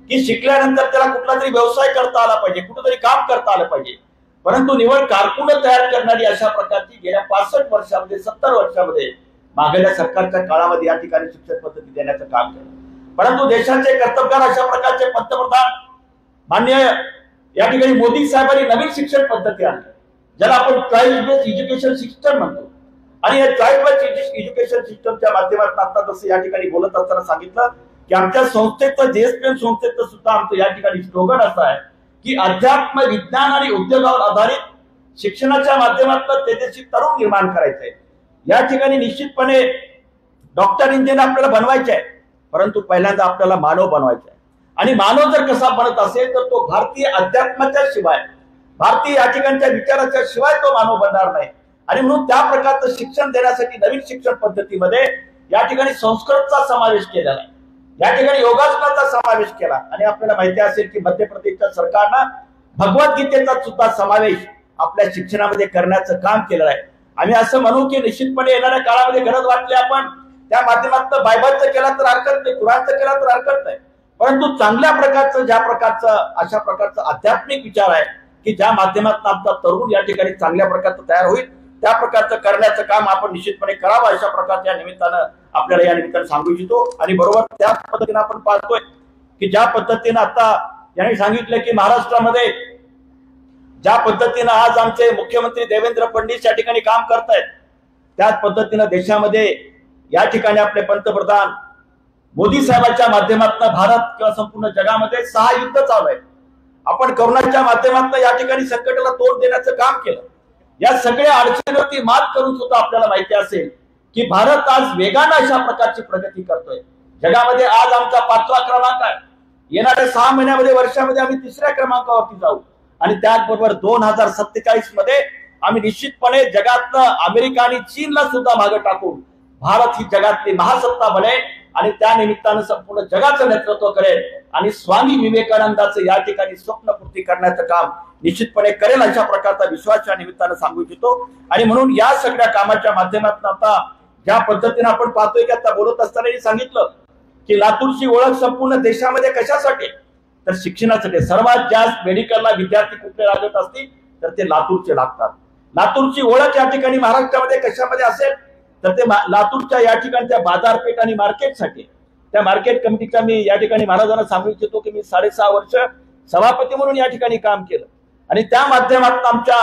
की शिकल्यानंतर त्याला कुठला तरी व्यवसाय करता आला पाहिजे, कुठेतरी काम करता आलं पाहिजे, परंतु निवड कारकून तयार करणारी अशा प्रकारची गेल्या 65 वर्षामध्ये 70 वर्षामध्ये मागल्या सरकारच्या काळामध्ये या ठिकाणी शिक्षण पद्धती देण्याचं काम केलं. परंतु देशाचे कर्तबगार अशा प्रकारचे पंतप्रधान माननीय या ठिकाणी मोदी साहेबांनी नवीन शिक्षण पद्धती आणली, ज्याला आपण चाइल्ड बेस्ड एज्युकेशन सिस्टम म्हणतो. आणि या चाइल्ड बेस्ड एज्युकेशन सिस्टमच्या माध्यमातून आता जसं या ठिकाणी बोलत असताना सांगितलं की आमच्या संस्थेचं जेएसपीएम संस्थेचं सुद्धा आमचं या ठिकाणी स्लोगन असं आहे की अध्यात्म, विज्ञान आणि उद्योगावर आधारित शिक्षणाच्या माध्यमातून तेजस्वी तरुण निर्माण करायचंय. या ठिकाणी निश्चितपणे डॉक्टर, इंजिनियर आपल्याला बनवायचे आहे, परंतु पहिल्यांदा आपल्याला मानव बनवायचा आहे. आणि मानव जर कसा बनत असेल तर तो भारतीय अध्यात्माच्या शिवाय, भारतीय या ठिकाणच्या विचाराच्या शिवाय तो मानव बनणार नाही. आणि म्हणून त्या प्रकारचं शिक्षण देण्यासाठी नवीन शिक्षण पद्धतीमध्ये या ठिकाणी संस्कृतचा समावेश केलेला आहे, या ठिकाणी योगासनाचा समावेश केला. आणि आपल्याला माहिती असेल की मध्य प्रदेशच्या सरकारनं भगवद्गीतेचा सुद्धा समावेश आपल्या शिक्षणामध्ये करण्याचं काम केलेलं आहे. आम्ही असं म्हणू की निश्चितपणे येणाऱ्या काळामध्ये गरज वाटली आपण त्या माध्यमातून बायबलचं केला तर हरकत नाही, कुराणचं केला तर हरकत नाही, परंतु चांगल्या प्रकारचं ज्या प्रकारचं अशा प्रकारचं आध्यात्मिक विचार आहे की ज्या माध्यमातून आमचा तरुण या ठिकाणी चांगल्या प्रकारचं तयार होईल, त्या प्रकारचं करण्याचं काम आपण निश्चितपणे करावं अशा प्रकारच्या निमित्तानं आपल्याला या निमित्तानं सांगू इच्छितो. आणि बरोबर त्याच पद्धतीने आपण पाहतोय की ज्या पद्धतीनं आता यांनी सांगितलं की महाराष्ट्रामध्ये ज्या पद्धतीनं आज आमचे मुख्यमंत्री देवेंद्र फडणवीस या ठिकाणी काम करतायत, त्याच पद्धतीनं देशामध्ये या ठिकाणी आपले पंतप्रधान मोदी साहेबांच्या माध्यमातून भारत किंवा संपूर्ण जगामध्ये 6 युद्ध चालू आहेत. आपण कोरोनाच्या माध्यमातून या ठिकाणी संकटाला तोंड देण्याचं काम केलं. या सगळ्या अडचणीवरती मात करून सुद्धा आपल्याला माहिती असेल की भारत आज वेगानं अशा प्रकारची प्रगती करतोय. जगामध्ये आज आमचा 5वा क्रमांक आहे. येणाऱ्या 6 महिन्यामध्ये, वर्षामध्ये आम्ही 3ऱ्या क्रमांकावरती जाऊ. आणि त्याचबरोबर 2047 मध्ये आम्ही निश्चितपणे जगातलं अमेरिका आणि चीनला सुद्धा मागे टाकून भारत ही जगातली महासत्ता बनेल आणि त्या निमित्तानं संपूर्ण जगाचं नेतृत्व करेल आणि स्वामी विवेकानंदाचं या ठिकाणी स्वप्नपूर्ती करण्याचं काम निश्चितपणे करेल अशा प्रकारचा विश्वास या निमित्तानं सांगू इच्छितो. आणि म्हणून या सगळ्या कामाच्या माध्यमातून आता ज्या पद्धतीने आपण पाहतोय की आता बोलत असताना सांगितलं की लातूरची ओळख संपूर्ण देशामध्ये कशासाठी, तर शिक्षणासाठी. सर्वात जास्त मेडिकलला विद्यार्थी कुठले लागत असतील तर ते लातूरचे लागतात. लातूरची ओळख या ठिकाणी महाराष्ट्रामध्ये कशामध्ये असेल तर ते लातूरच्या या ठिकाणच्या बाजारपेठ आणि मार्केटसाठी. त्या मार्केट कमिटीच्या मी या ठिकाणी महाराजांना सांगू इच्छितो की मी 6.5 वर्ष सभापती म्हणून या ठिकाणी काम केलं आणि त्या माध्यमातून आमच्या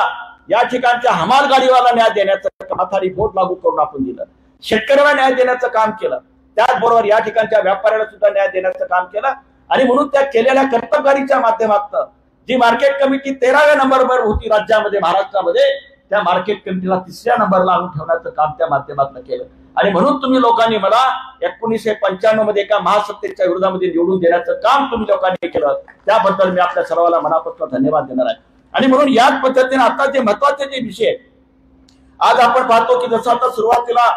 या ठिकाणच्या हमाल गाडीवाला न्याय देण्याचं, माथारी बोट लागू करून आपण दिलं, शेतकऱ्याला न्याय देण्याचं काम केलं, त्याचबरोबर या ठिकाणच्या व्यापाऱ्याला सुद्धा न्याय देण्याचं काम केलं. आणि म्हणून त्या केलेल्या कर्तबगारीच्या माध्यमातून जी मार्केट कमिटी 13व्या नंबरवर होती राज्यामध्ये, महाराष्ट्रामध्ये, त्या मार्केट कमिटीला 3ऱ्या नंबरला आणून ठेवण्याचं काम त्या माध्यमातून केलं. आणि म्हणून तुम्ही लोकांनी मला 1995 मध्ये एका महासत्तेच्या विरोधामध्ये निवडून देण्याचं काम तुम्ही लोकांनी केलं, त्याबद्दल मी आपल्या सर्वांना मनापासून धन्यवाद देणार आहे. आणि म्हणून याच पद्धतीने आता जे महत्वाचे जे विषय आज आपण पाहतो की जसं आता सुरुवातीला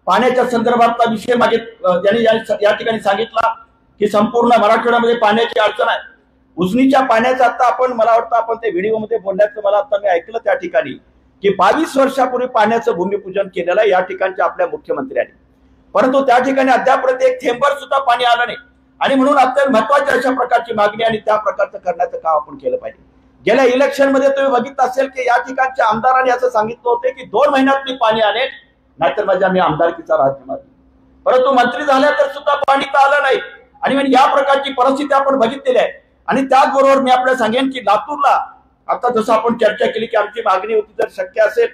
पाण्याच्या संदर्भातला विषय माझे यांनी या ठिकाणी सांगितला की संपूर्ण मराठवाड्यामध्ये पाण्याची अडचण आहे. उजनीच्या पाण्याचं आता आपण, मला वाटतं आपण ते व्हिडिओमध्ये बोलण्याचं मला आता मी ऐकलं त्या ठिकाणी की 22 वर्षापूर्वी पाण्याचं भूमिपूजन केलेलं आहे या ठिकाणच्या आपल्या मुख्यमंत्र्यांनी, परंतु त्या ठिकाणी अद्यापर्यंत एक थेंबर सुद्धा पाणी आलं नाही. आणि म्हणून अत्यंत महत्वाची अशा प्रकारची मागणी आणि त्या प्रकारचं करण्याचं काम आपण केलं पाहिजे. गेल्या इलेक्शन मध्ये तुम्ही बघितलं असेल की या ठिकाणच्या आमदारांनी असं सांगितलं होतं की 2 महिन्यात मी पाणी आणेल, नाहीतर माझ्या मी आमदारकीचा राजीनामा देईन. परंतु मंत्री झाल्या तर सुद्धा पाणी तर आलं नाही. आणि म्हणजे या प्रकारची परिस्थिती आपण बघितलेली आहे. आणि त्याचबरोबर मी आपल्याला सांगेन की लातूरला आता जसं आपण चर्चा केली की आमची मागणी होती, जर शक्य असेल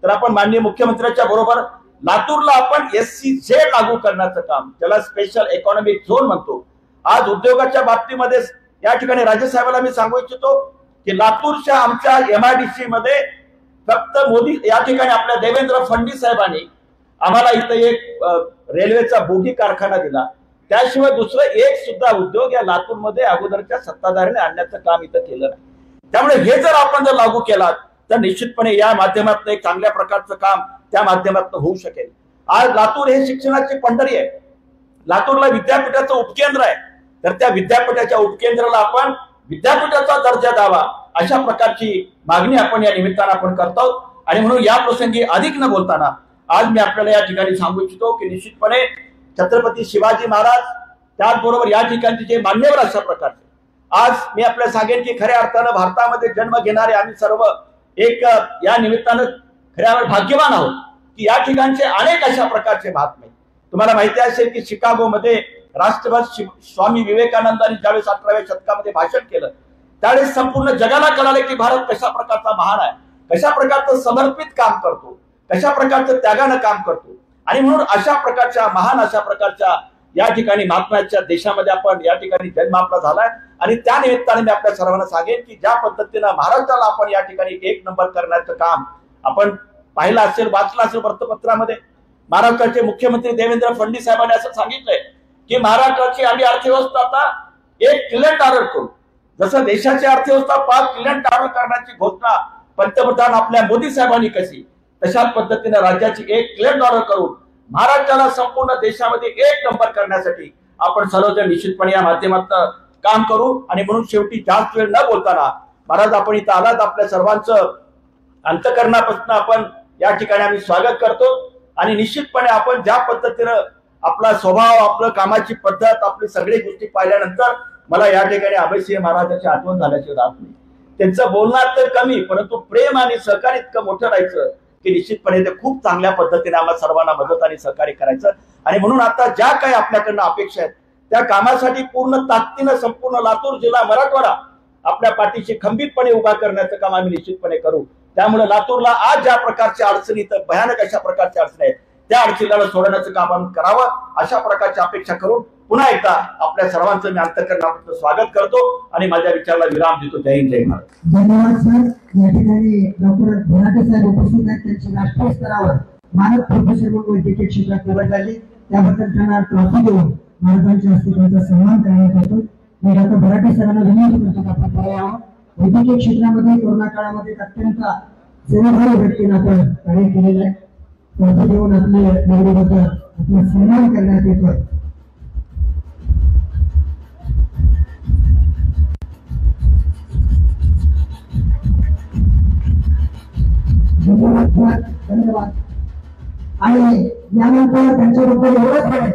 तर आपण माननीय मुख्यमंत्र्यांच्या बरोबर लातूरला आपण SEZ लागू करण्याचं काम, त्याला स्पेशल इकॉनॉमिक झोन म्हणतो. आज उद्योगाच्या बाबतीमध्ये या ठिकाणी राजेसाहेबांना मी सांगू इच्छितो की लातूरच्या आमच्या MIDC मध्ये फक्त मोदी या ठिकाणी आपल्या देवेंद्र फडणवीस साहेबांनी आम्हाला इथं एक रेल्वेचा बोगी कारखाना दिला, त्याशिवाय दुसरं एक सुद्धा उद्योग या लातूरमध्ये अगोदरच्या सत्ताधाऱ्याने आणण्याचं काम इथं केलं नाही. त्यामुळे हे जर आपण जर लागू केलात तर निश्चितपणे या माध्यमातून एक चांगल्या प्रकारचं काम त्या माध्यमातून होऊ शकेल. आज लातूर हे शिक्षणाची पंढरी आहे. लातूरला विद्यापीठाचं उपकेंद्र आहे. तर त्या विद्यापीठाच्या उपकेंद्राला आपण विद्यापीठाचा दर्जा द्यावा अशा प्रकारची मागणी आपण या निमित्तानं आपण करतो. आणि म्हणून या प्रसंगी अधिक न बोलताना आज मी आपल्याला या ठिकाणी सांगू इच्छितो की निश्चितपणे छत्रपती शिवाजी महाराज त्याचबरोबर या ठिकाणचे जे मान्यवर अशा प्रकारचे आज मी आपल्याला सांगेन की खऱ्या अर्थानं भारतामध्ये जन्म घेणारे आम्ही सर्व एक या निमित्तानं खऱ्या भाग्यवान आहोत की या ठिकाणचे अनेक अशा प्रकारचे महात्मे. तुम्हाला माहिती असेल की शिकागोमध्ये राष्ट्रपती स्वामी विवेकानंदांनी ज्यावेळेस 18व्या शतकामध्ये भाषण केलं त्यावेळेस संपूर्ण जगाला कळाले की भारत कशा प्रकारचा महान आहे, कशा प्रकारचं समर्पित काम करतो, कशा प्रकारचं त्यागानं काम करतो. आणि म्हणून अशा प्रकारच्या महान अशा प्रकारच्या या ठिकाणी महात्म्याच्या देशामध्ये आपण या ठिकाणी जन्म आपला झालाय. आणि त्या निमित्ताने मी आपल्या सर्वांना सांगेन की ज्या पद्धतीनं महाराष्ट्राला आपण या ठिकाणी 1 नंबर करण्याचं काम आपण पाहिलं असेल, वाचलं असेल वृत्तपत्रामध्ये. महाराष्ट्राचे मुख्यमंत्री देवेंद्र फडणवीस साहेबांनी असं सांगितलंय की महाराष्ट्राची आम्ही अर्थव्यवस्था आता $1 ट्रिलियन करू. जसं देशाची अर्थव्यवस्था $5 ट्रिलियन करण्याची घोषणा पंतप्रधान आपल्या मोदी साहेबांनी कशी, तशाच पद्धतीने राज्याची $1 ट्रिलियन करून महाराष्ट्राला संपूर्ण देशामध्ये 1 नंबर करण्यासाठी आपण सर्वजण निश्चितपणे या माध्यमातून काम करू. आणि म्हणून शेवटी जास्त वेळ न बोलताना महाराज आपण इथं आलात, आपल्या सर्वांचं अंतःकरणापासून आपण या ठिकाणी आम्ही स्वागत करतो. आणि निश्चितपणे आपण ज्या पद्धतीनं आपला स्वभाव, आपलं कामाची पद्धत, आपली सगळी गोष्टी पाहिल्यानंतर मला या ठिकाणी अभयसिंह महाराजांची आठवण झाल्याची राहत नाही. त्यांचं बोलणं तर कमी परंतु प्रेम आणि सहकार्य इतकं मोठं राहायचं की निश्चितपणे ते खूप चांगल्या पद्धतीने आम्हाला सर्वांना मदत आणि सहकार्य करायचं. आणि म्हणून आता ज्या काही आपल्याकडनं अपेक्षा आहेत त्या कामासाठी पूर्ण ताकदीनं संपूर्ण लातूर जिल्हा मराठवाडा आपल्या पाठीशी खंबीरपणे उभा करण्याचं काम आम्ही निश्चितपणे करू. त्यामुळे लातूरला आज ज्या प्रकारच्या अडचणी, तर भयानक अशा प्रकारच्या अडचणी आहेत, त्या अडचणीला सोडवण्याचं काम आपण करावं अशा प्रकारची अपेक्षा करून पुन्हा एकदा आपल्या सर्वांचं मी अंतःकरणापासून स्वागत करतो आणि माझ्या विचाराला विराम देतो. जय हिंद, जय भारत. धन्यवाद सर. या ठिकाणी डॉक्टर भराटे साहेब उपस्थित आहेत. त्यांची राष्ट्रीय स्तरावर मानद प्रोफेसर म्हणून वैद्यकीय क्षेत्रात निवड झाली, त्याबद्दल त्यांना ट्रॉफी देऊन महाराजांच्या हस्ते त्यांचा सन्मान करण्यात येतो. मी डॉक्टर भराटे सरांना विनंती करतो की आपण पुढे यावं. वैद्यकीय क्षेत्रामध्ये कोरोना काळामध्ये अत्यंत सेवाभावी व्यक्तीने आपण कार्य केलेलं आहे. ट्रॉफी देऊन आपल्या निवडीबद्दल आपला सन्मान करण्यात येतो. धन्यवाद. आणि यानंतर त्यांच्याबद्दल एवढंच आहे,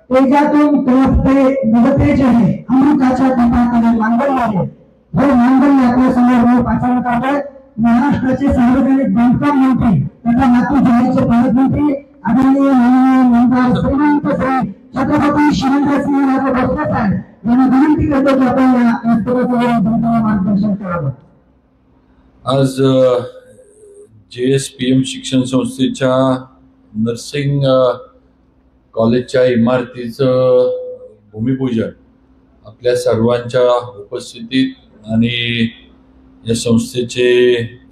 तेजातून तळपते नवतेज आहे, अमृताच्या कपाटाने मांडले आहे. हे मांडले आपल्या समोर पाचारण करतोय महाराष्ट्राचे सार्वजनिक बांधकाम मंत्री तथा लातूर जिल्ह्याचे पालकमंत्री आदरणीय आमदार श्रीमंत श्री छत्रपती शिवेंद्रसिंहराजे भोसले साहेब यांना विनंती करतो की आपण या स्तरावर मार्गदर्शन करावं. आज JSPM शिक्षण संस्थेच्या नर्सिंग कॉलेजच्या इमारतीचं भूमिपूजन आपल्या सर्वांच्या उपस्थितीत आणि या संस्थेचे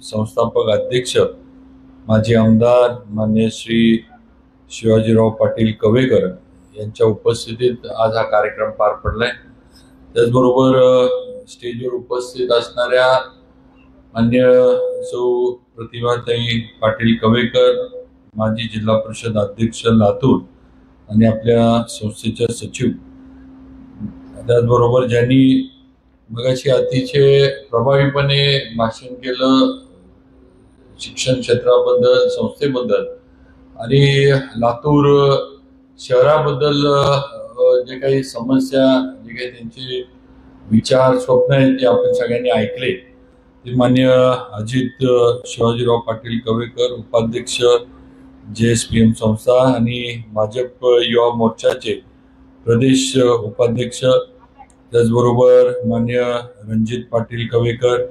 संस्थापक अध्यक्ष माजी आमदार मान्य श्री शिवाजीराव पाटील कवेकर यांच्या उपस्थितीत आज हा कार्यक्रम पार पडलाय. त्याचबरोबर स्टेजवर उपस्थित असणाऱ्या मान्य सौ प्रतिभाताई पाटील कवेकर, माजी जिल्हा परिषद अध्यक्ष लातूर आणि आपल्या संस्थेच्या सचिव, त्याचबरोबर ज्यांनी मगाशी अतिशय प्रभावीपणे भाषण केलं शिक्षण क्षेत्राबद्दल, संस्थेबद्दल आणि लातूर शहराबद्दल जे काही समस्या, जे काही त्यांचे विचार, स्वप्न आहेत ते आपण सगळ्यांनी ऐकले. ते मान्य अजित शिवाजीराव पाटील कवेकर, उपाध्यक्ष JSPM संस्था आणि भाजप युवा मोर्चाचे प्रदेश उपाध्यक्ष, त्याचबरोबर मान्य रणजित पाटील कवेकर,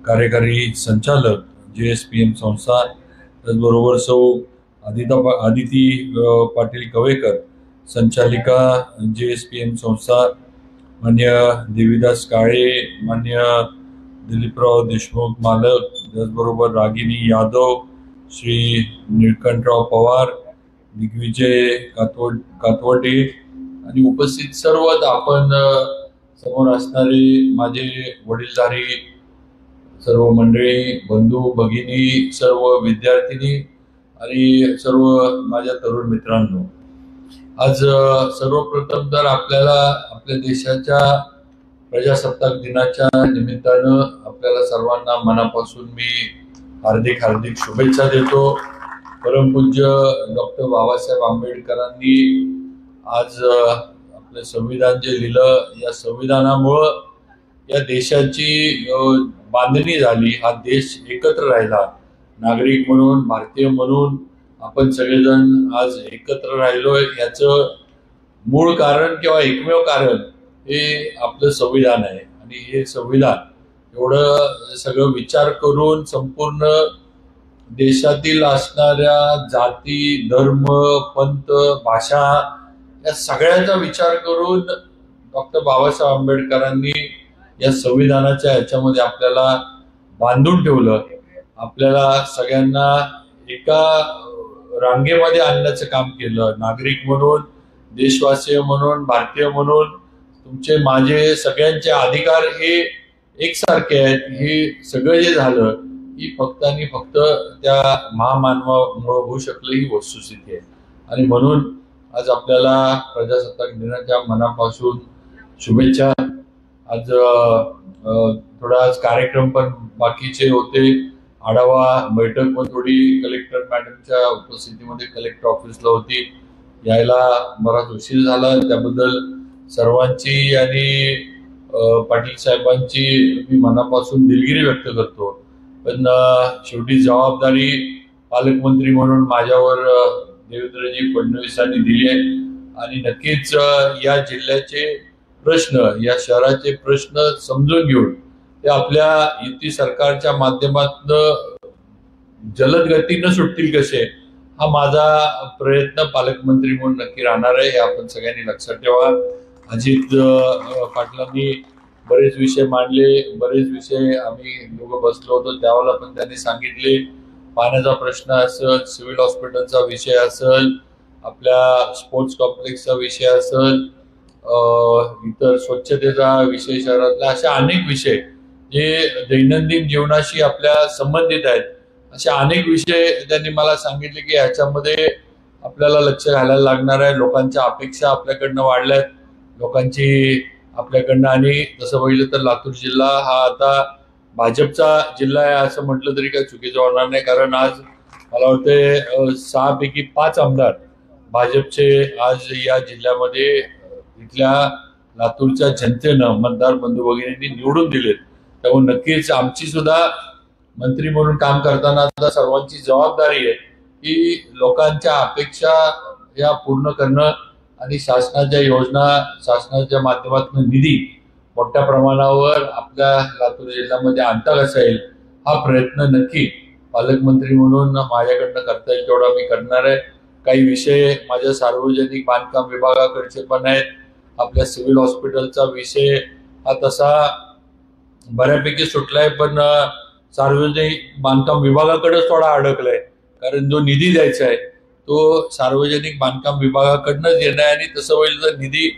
कार्यकारी संचालक JSPM संस्था, त्याचबरोबर सौ आदिती पाटील कवेकर, संचालिका JSPM संस्था, मान्य देवीदास काळे, मान्य दिलीपराव देशमुख मालक, त्याचबरोबर रागिनी यादव, श्री निळकंठराव पवार, दिग्विजय कातवटे आणि उपस्थित सर्वच आपण समोर असणारे माझे वडीलधारी सर्व मंडळी, बंधू भगिनी, सर्व विद्यार्थिनी आणि सर्व माझ्या तरुण मित्रांनो, आज सर्वप्रथम तर आपल्याला आपल्या देशाच्या प्रजासत्ताक दिनाच्या निमित्तानं आपल्याला सर्वांना मनापासून मी हार्दिक हार्दिक शुभेच्छा देतो. परमपूज्य डॉक्टर बाबासाहेब आंबेडकरांनी आज आपलं संविधान जे लिहिलं, या संविधानामुळं या देशाची बांधणी झाली. हा देश एकत्र राहिला. नागरिक म्हणून, भारतीय म्हणून आपण सगळेजण आज एकत्र राहिलोय. याचं मूळ कारण किंवा एकमेव कारण हे आपलं संविधान आहे. आणि हे संविधान एवढं सगळं विचार करून संपूर्ण देशातील असणाऱ्या जाती, धर्म, पंथ, भाषा या सगळ्याचा विचार करून डॉक्टर बाबासाहेब आंबेडकरांनी या संविधानाच्या ह्याच्यामध्ये आपल्याला बांधून ठेवलं. आपल्याला सगळ्यांना एका रांगेमध्ये आणण्याचं काम केलं. नागरिक म्हणून, देशवासीय म्हणून, भारतीय म्हणून तुमचे, माझे सगळ्यांचे अधिकार हे एकसारखे आहेत. हे सगळं जे झालं ही फक्त आणि फक्त त्या महामानवामुळे होऊ शकलं, ही वस्तुस्थिती आहे. आणि म्हणून आज आपल्याला प्रजासत्ताक दिनाच्या मनापासून शुभेच्छा. आज थोडा आज कार्यक्रम पण बाकीचे होते. आढावा बैठक पण थोडी कलेक्टर मॅडमच्या उपस्थितीमध्ये कलेक्टर ऑफिसला होती. यायला बराच उशीर झाला, त्याबद्दल सर्वांची आणि पाटील साहेबांची मी मनापासून दिलगिरी व्यक्त करतो. पण शेवटी जबाबदारी पालकमंत्री म्हणून माझ्यावर देवेंद्रजी फडणवीसांनी दिली आहे. आणि नक्कीच या जिल्ह्याचे प्रश्न, या शहराचे प्रश्न समजून घेऊन ते आपल्या युती सरकारच्या माध्यमातून जलद गतीनं सुटतील कसे, हा माझा प्रयत्न पालकमंत्री म्हणून नक्की राहणार आहे. हे आपण सगळ्यांनी लक्षात ठेवा. अजित पाटलांनी बरेच विषय मांडले, बरेच विषय आम्ही दोघं बसलो होतो त्यावेळेला पण त्यांनी सांगितले. पाण्याचा प्रश्न असेल, सिव्हिल हॉस्पिटलचा विषय असेल, आपल्या स्पोर्ट्स कॉम्प्लेक्सचा विषय असेल, इतर स्वच्छतेचा विषय, शहरातला अशा अनेक विषय जे दैनंदिन जीवनाशी आपल्या संबंधित आहेत, असे अनेक विषय त्यांनी मला सांगितले की ह्याच्यामध्ये आपल्याला लक्ष घालायला लागणार आहे. लोकांच्या अपेक्षा आपल्याकडनं वाढल्यात, लोकांची आपल्याकडनं. आणि तसं बघितलं तर लातूर जिल्हा हा आता भाजपचा जिल्हा आहे असं म्हटलं तरी काही चुकीचं होणार नाही. कारण आज मला वाटतं 6 पैकी 5 आमदार भाजपचे आज या जिल्ह्यामध्ये इथल्या लातूरच्या जनतेनं, मतदार बंधू भगिनींनी निवडून दिलेत. त्यामुळे नक्कीच आमची सुद्धा मंत्री म्हणून काम करताना आता सर्वांची जबाबदारी आहे की लोकांच्या अपेक्षा या पूर्ण करणं आणि शासनाच्या योजना, शासनाच्या माध्यमातून निधी मोठ्या प्रमाणावर आपल्या लातूर जिल्ह्यामध्ये आणता कसा येईल हा प्रयत्न नक्की पालकमंत्री म्हणून माझ्याकडनं करता येईल तेवढा मी करणार आहे. काही विषय माझ्या सार्वजनिक बांधकाम विभागाकडचे पण आहेत. आपल्या सिव्हिल हॉस्पिटलचा विषय हा तसा बऱ्यापैकी सुटलाय, पण सार्वजनिक बांधकाम विभागाकडेच थोडा अडकलाय. कारण जो निधी द्यायचा आहे तो सार्वजनिक बांधकाम विभागाकडनंच येणार आहे. आणि तसं होईल तर निधी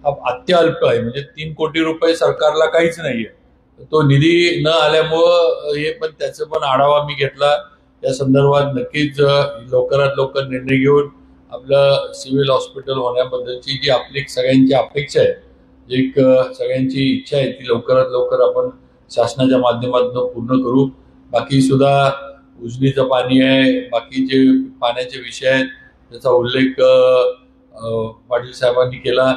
हा अत्यल्प आहे, म्हणजे 3 कोटी रुपये सरकारला काहीच नाहीये. तो निधी न आल्यामुळं हे पण त्याचा पण आढावा मी घेतला. या संदर्भात नक्कीच लवकरात लवकर निर्णय घेऊन आपलं सिव्हिल हॉस्पिटल होण्याबद्दलची जी आपली सगळ्यांची अपेक्षा आहे, एक सगळ्यांची इच्छा आहे, ती लवकरात लवकर आपण शासनाच्या माध्यमातून पूर्ण करू. बाकी सुद्धा उजनीचं पाणी आहे, बाकीचे पाण्याचे विषय आहेत, त्याचा उल्लेख पाटील साहेबांनी केला.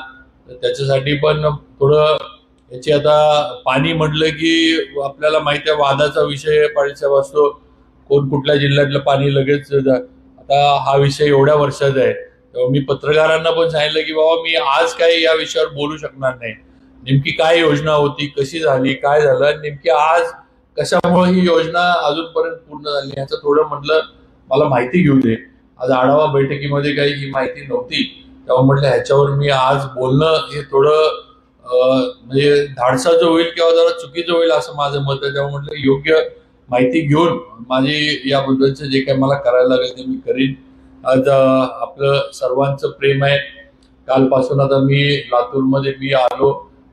तर त्याच्यासाठी पण थोडं याची आता पाणी म्हटलं की आपल्याला माहिती आहे वादाचा विषय पाटील साहेब असतो. कोण कुठल्या जिल्ह्यातलं पाणी लगेच, आता हा विषय एवढ्या वर्षाचा आहे. तेव्हा मी पत्रकारांना पण सांगितलं की बाबा मी आज काही या विषयावर बोलू शकणार नाही. नेमकी काय योजना होती, कशी झाली, काय झालं, नेमकी आज कशामुळे ही योजना अजूनपर्यंत पूर्ण झाली याचं थोडं म्हटलं मला माहिती घेऊ दे. आज आढावा बैठकीमध्ये काही ही माहिती नव्हती, तेव्हा म्हटलं ह्याच्यावर मी आज बोलणं हे थोडं म्हणजे धाडसाचं होईल किंवा जरा चुकीचं होईल असं माझं मत आहे. तेव्हा म्हटलं योग्य माहिती घेऊन माझी याबद्दलचं जे काही मला करायला लागेल ते मी करीन. आज आपलं सर्वांचं प्रेम आहे. कालपासून आता मी लातूरमध्ये मी आलो,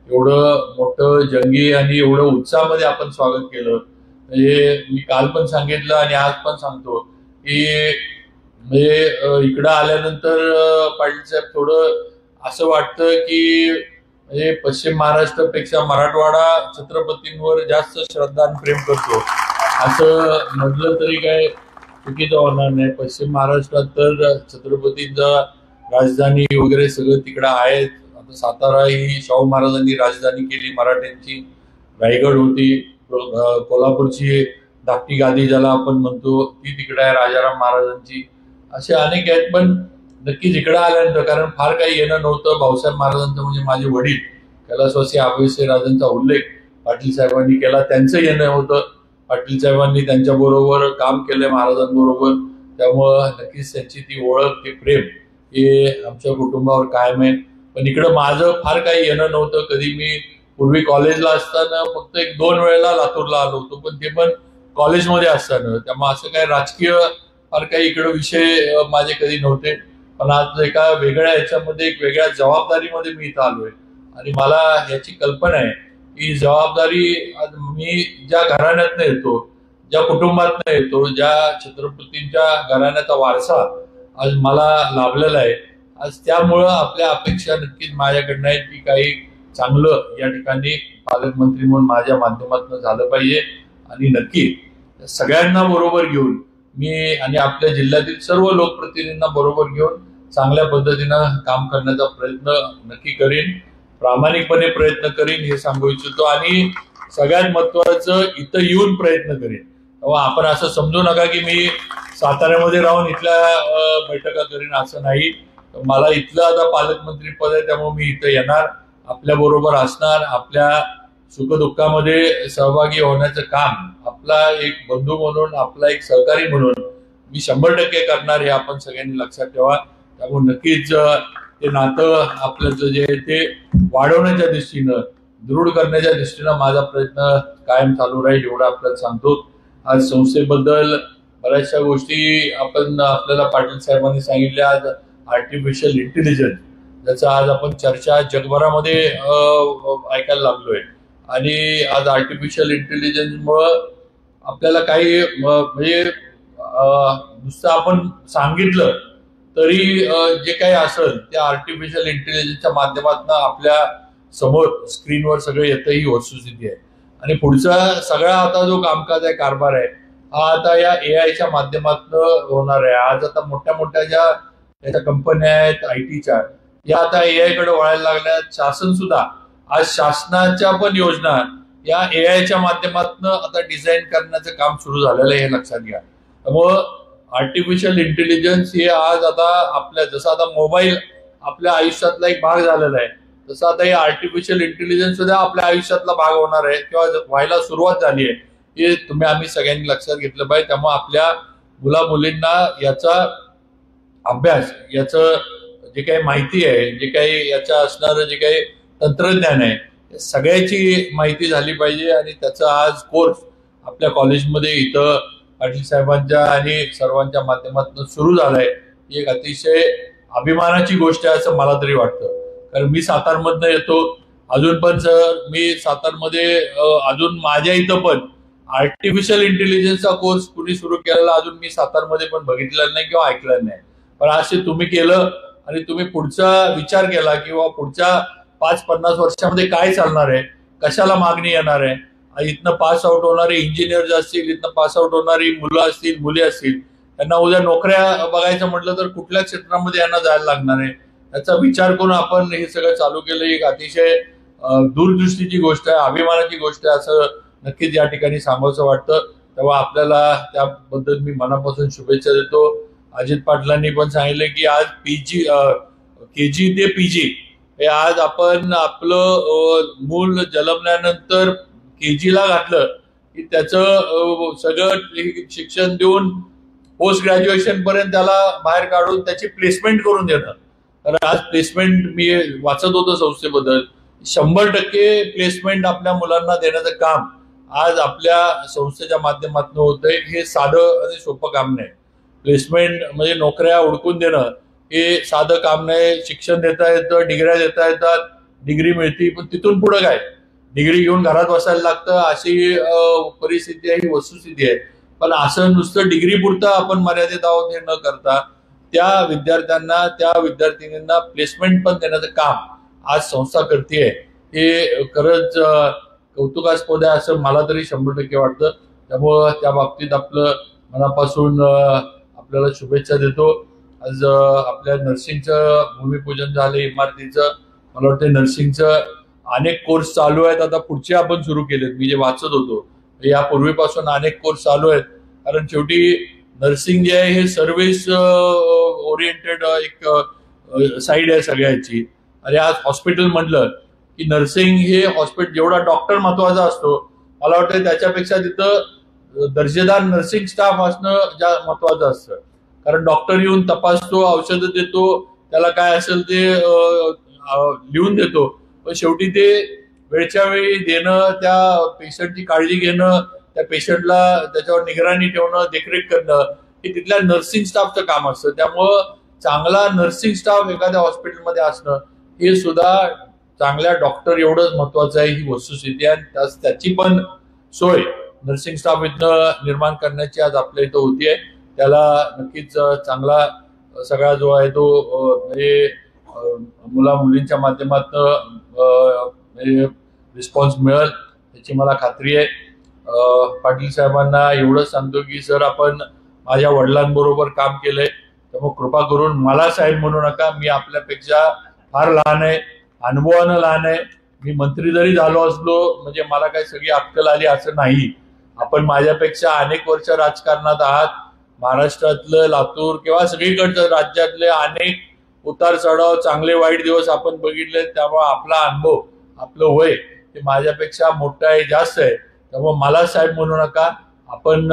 एवढं मोठं जंगी आणि एवढं उत्साहामध्ये आपण स्वागत केलं. हे मी काल पण सांगितलं आणि आज पण सांगतो की म्हणजे इकडं आल्यानंतर पाटील साहेब थोडं असं वाटतं की म्हणजे पश्चिम महाराष्ट्रापेक्षा मराठवाडा छत्रपतींवर जास्त श्रद्धा आणि प्रेम करतो असं म्हटलं तरी काय चुकीचं होणार नाही. पश्चिम महाराष्ट्रात तर छत्रपतींचा राजधानी वगैरे सगळं तिकडं आहे. आता सातारा ही शाहू महाराजांनी राजधानी केली मराठ्यांची, रायगड होती, कोल्हापूरची धाकटी गादी ज्याला आपण म्हणतो ती तिकडे आहे राजाराम महाराजांची. असे अनेक आहेत. पण नक्कीच इकडे आल्यानंतर कारण फार काही येणं नव्हतं. भाऊसाहेब महाराजांचं म्हणजे माझे वडील कैलासवासी आबेसे राजांचा उल्लेख पाटील साहेबांनी केला. त्यांचं येणं होतं. पाटील साहेबांनी त्यांच्या बरोबर काम केलंय महाराजांबरोबर. त्यामुळं नक्कीच त्यांची ती ओळख ते प्रेम हे आमच्या कुटुंबावर कायम आहे. पण इकडं माझं फार काही येणं नव्हतं. कधी मी पूर्वी कॉलेजला असताना फक्त 1-2 वेळेला लातूरला आलो होतो, पण ते पण कॉलेजमध्ये असताना. त्यामुळे असं काही राजकीय फार काही इकडं विषय माझे कधी नव्हते. पण आज एका वेगळ्या ह्याच्यामध्ये एक वेगळ्या जबाबदारीमध्ये मी इथं आलोय आणि मला याची कल्पना आहे की जबाबदारी आज मी ज्या घराण्यातनं येतो, ज्या कुटुंबातनं येतो, ज्या छत्रपतींच्या घराण्याचा वारसा आज मला लाभलेला आहे, आज त्यामुळं आपल्या अपेक्षा नक्कीच माझ्याकडनं आहेत की काही चांगलं या ठिकाणी पालकमंत्री म्हणून माझ्या माध्यमातून झालं पाहिजे. आणि नक्की सगळ्यांना बरोबर घेऊन मी आणि आपल्या जिल्ह्यातील सर्व लोकप्रतिनिधींना बरोबर घेऊन चांगल्या पद्धतीनं काम करण्याचा प्रयत्न नक्की करीन, प्रामाणिकपणे प्रयत्न करीन हे सांगू इच्छितो. आणि सगळ्यात महत्वाचं इथं येऊन प्रयत्न करीन. तेव्हा आपण असं समजू नका की मी साताऱ्यामध्ये राहून इथल्या बैठका करीन, असं नाही. मला इथलं आता पालकमंत्री पद आहे त्यामुळे मी इथं येणार, आपल्या बरोबर असणार, आपल्या सुखदुःखामध्ये सहभागी होण्याचं काम आपला एक बंधू म्हणून, आपला एक सहकारी म्हणून मी 100% करणार हे आपण सगळ्यांनी लक्षात ठेवा. त्यामुळे नक्कीच ते नातं आपलं जे आहे ते वाढवण्याच्या दृष्टीनं, दृढ करण्याच्या दृष्टीनं माझा प्रयत्न कायम चालू राहील एवढं आपल्याला सांगतो. आज संस्थेबद्दल बऱ्याचशा गोष्टी आपल्याला पाटील साहेबांनी सांगितल्या. आज आर्टिफिशियल इंटेलिजन्स ज्याचा आज आपण चर्चा जगभरामध्ये ऐकायला लागलोय. आणि आज आर्टिफिशियल इंटेलिजन्समुळं आपल्याला काही म्हणजे नुसतं आपण सांगितलं तरी जे काही असेल त्या आर्टिफिशियल इंटेलिजन्सच्या माध्यमातून आपल्या समोर स्क्रीनवर सगळं येतं ही वस्तुस्थिती आहे. आणि पुढचा सगळा आता जो कामकाज आहे, कारभार आहे, हा आता या एआयच्या माध्यमातून होणार आहे. आज आता मोठ्या मोठ्या ज्या कंपन्या आहेत आयटीच्या, या आता एआय कडे वळायला लागल्यात. शासन सुद्धा आज शासनाच्या पण योजना या एआयच्या माध्यमातून आता डिझाईन करण्याचं काम सुरू झालेलं आहे हे लक्षात घ्या. त्यामुळं आर्टिफिशियल इंटेलिजन्स हे आज आता आपल्या जसं आता मोबाईल आपल्या आयुष्यातला एक भाग झालेला आहे, तसं आता हे आर्टिफिशियल इंटेलिजन्स सुद्धा आपल्या आयुष्यातला भाग होणार आहे किंवा व्हायला सुरुवात झाली आहे. हे आम्ही सगळ्यांनी लक्षात घेतलं पाहिजे. त्यामुळे आपल्या मुला मुलींना याचा अभ्यास, याचं जे काही माहिती आहे, जे काही याच्या असणारं जे काही तंत्रज्ञान आहे, सगळ्याची माहिती झाली पाहिजे. आणि त्याचा आज कोर्स आपल्या कॉलेजमध्ये इथं पाटील साहेबांच्या आणि सर्वांच्या माध्यमातून सुरू झालाय. ही एक अतिशय अभिमानाची गोष्ट आहे असं मला तरी वाटतं. कारण मी सातारमधनं येतो, अजून पण सर मी सातारमध्ये अजून माझ्या इथं पण आर्टिफिशियल इंटेलिजन्सचा कोर्स कुणी सुरू केलेला अजून मी सातारमध्ये पण बघितलेला नाही किंवा ऐकलेला नाही. पण असे तुम्ही केलं आणि तुम्ही पुढचा विचार केला किंवा पुढच्या 5-50 वर्षामध्ये काय चालणार आहे, कशाला मागणी येणार आहे, इथनं पास आउट होणारे इंजिनियर असतील, इथनं पास आउट होणारी मुलं असतील, मुली असतील, त्यांना उद्या नोकऱ्या बघायचं म्हटलं तर कुठल्या क्षेत्रामध्ये यांना जायला लागणार आहे, याचा विचार करून आपण हे सगळं चालू केलं. एक अतिशय दूरदृष्टीची गोष्ट आहे, अभिमानाची गोष्ट आहे असं नक्कीच या ठिकाणी सांगावंसं वाटतं. तेव्हा आपल्याला त्याबद्दल मी मनापासून शुभेच्छा देतो. अजित पाटलांनी पण सांगितलं की आज केजी ते पीजी हे आज आपण आपलं मूल जन्मल्यानंतर केजीला घातलं की त्याचं सगळं शिक्षण देऊन पोस्ट ग्रॅज्युएशन पर्यंत त्याला बाहेर काढून त्याची प्लेसमेंट करून देतात. तर आज प्लेसमेंट मी वाचत होतो संस्थेबद्दल, 100% प्लेसमेंट आपल्या मुलांना देण्याचं काम आज आपल्या संस्थेच्या माध्यमातून होतंय. हे साधं आणि सोपं काम नाही. प्लेसमेंट म्हणजे नोकऱ्या हुडकून देणं हे साधं काम नाही. शिक्षण देता येतं, डिग्र्या देता येतात, डिग्री मिळते, पण तिथून पुढे काय, डिग्री घेऊन घरात बसायला लागतं अशी परिस्थिती आहे, ही वस्तुस्थिती आहे. पण असं नुसतं डिग्री पुरतं आपण मर्यादित आहोत हे न करता त्या विद्यार्थ्यांना त्या विद्यार्थिनींना प्लेसमेंट पण देण्याचं काम आज संस्था करते. हे खरंच कौतुकास्पद आहे असं मला तरी 100% वाटतं. त्यामुळं त्या बाबतीत आपलं मनापासून आपल्याला शुभेच्छा देतो. आज आपल्या नर्सिंगचं भूमिपूजन झालं इमारतीचं. मला वाटतं नर्सिंगचं अनेक कोर्स चालू आहेत. आता पुढचे आपण सुरू केलेत. मी जे वाचत होतो यापूर्वीपासून अनेक कोर्स चालू आहेत. कारण शेवटी नर्सिंग जे आहे हे सर्व्हिस ओरिएंटेड एक साईड आहे सगळ्याची. आणि आज हॉस्पिटल म्हटलं की नर्सिंग हे हॉस्पिटल जेवढा डॉक्टर महत्वाचा असतो मला वाटतं त्याच्यापेक्षा तिथं दर्जेदार नर्सिंग स्टाफ असणं महत्वाचं असतं. कारण डॉक्टर येऊन तपासतो, औषधं देतो, त्याला काय असेल ते लिहून देतो, पण शेवटी ते वेळच्या वेळी देणं, त्या पेशंटची काळजी घेणं, त्या पेशंटला त्याच्यावर निगराणी ठेवणं, देखरेख करणं हे तिथल्या नर्सिंग स्टाफचं काम असतं. त्यामुळं चांगला नर्सिंग स्टाफ एखाद्या हॉस्पिटलमध्ये असणं हे सुद्धा चांगल्या डॉक्टर एवढंच महत्वाचं आहे. ही वस्तुस्थिती आहे. त्याची पण सोय नर्सिंग स्टाफ इथं निर्माण करण्याची आज आपल्या इथं होतीये. त्याला नक्कीच चांगला सगळा जो आहे तो म्हणजे मुला मुलींच्या माध्यमातून रिस्पॉन्स मिळेल याची मला खात्री आहे. पाटील साहेबांना एवढंच सांगतो की सर आपण माझ्या वडिलांबरोबर काम केलंय, त्यामुळे कृपा करून मला साहेब म्हणू नका. मी आपल्यापेक्षा फार लहान आहे, अनुभवानं लहान आहे. मी मंत्री जरी झालो असलो म्हणजे मला काही सगळी अक्कल आली असं नाही. आपण माझ्यापेक्षा अनेक वर्ष राजकारणात आहात. महाराष्ट्रातलं लातूर किंवा सगळीकडचं राज्यातले अनेक उतार चढाव, चांगले वाईट दिवस आपण बघितले. त्यामुळे आपला अनुभव, आपलं वय हे माझ्यापेक्षा मोठं आहे, जास्त आहे. त्यामुळे मला साहेब म्हणू नका. आपण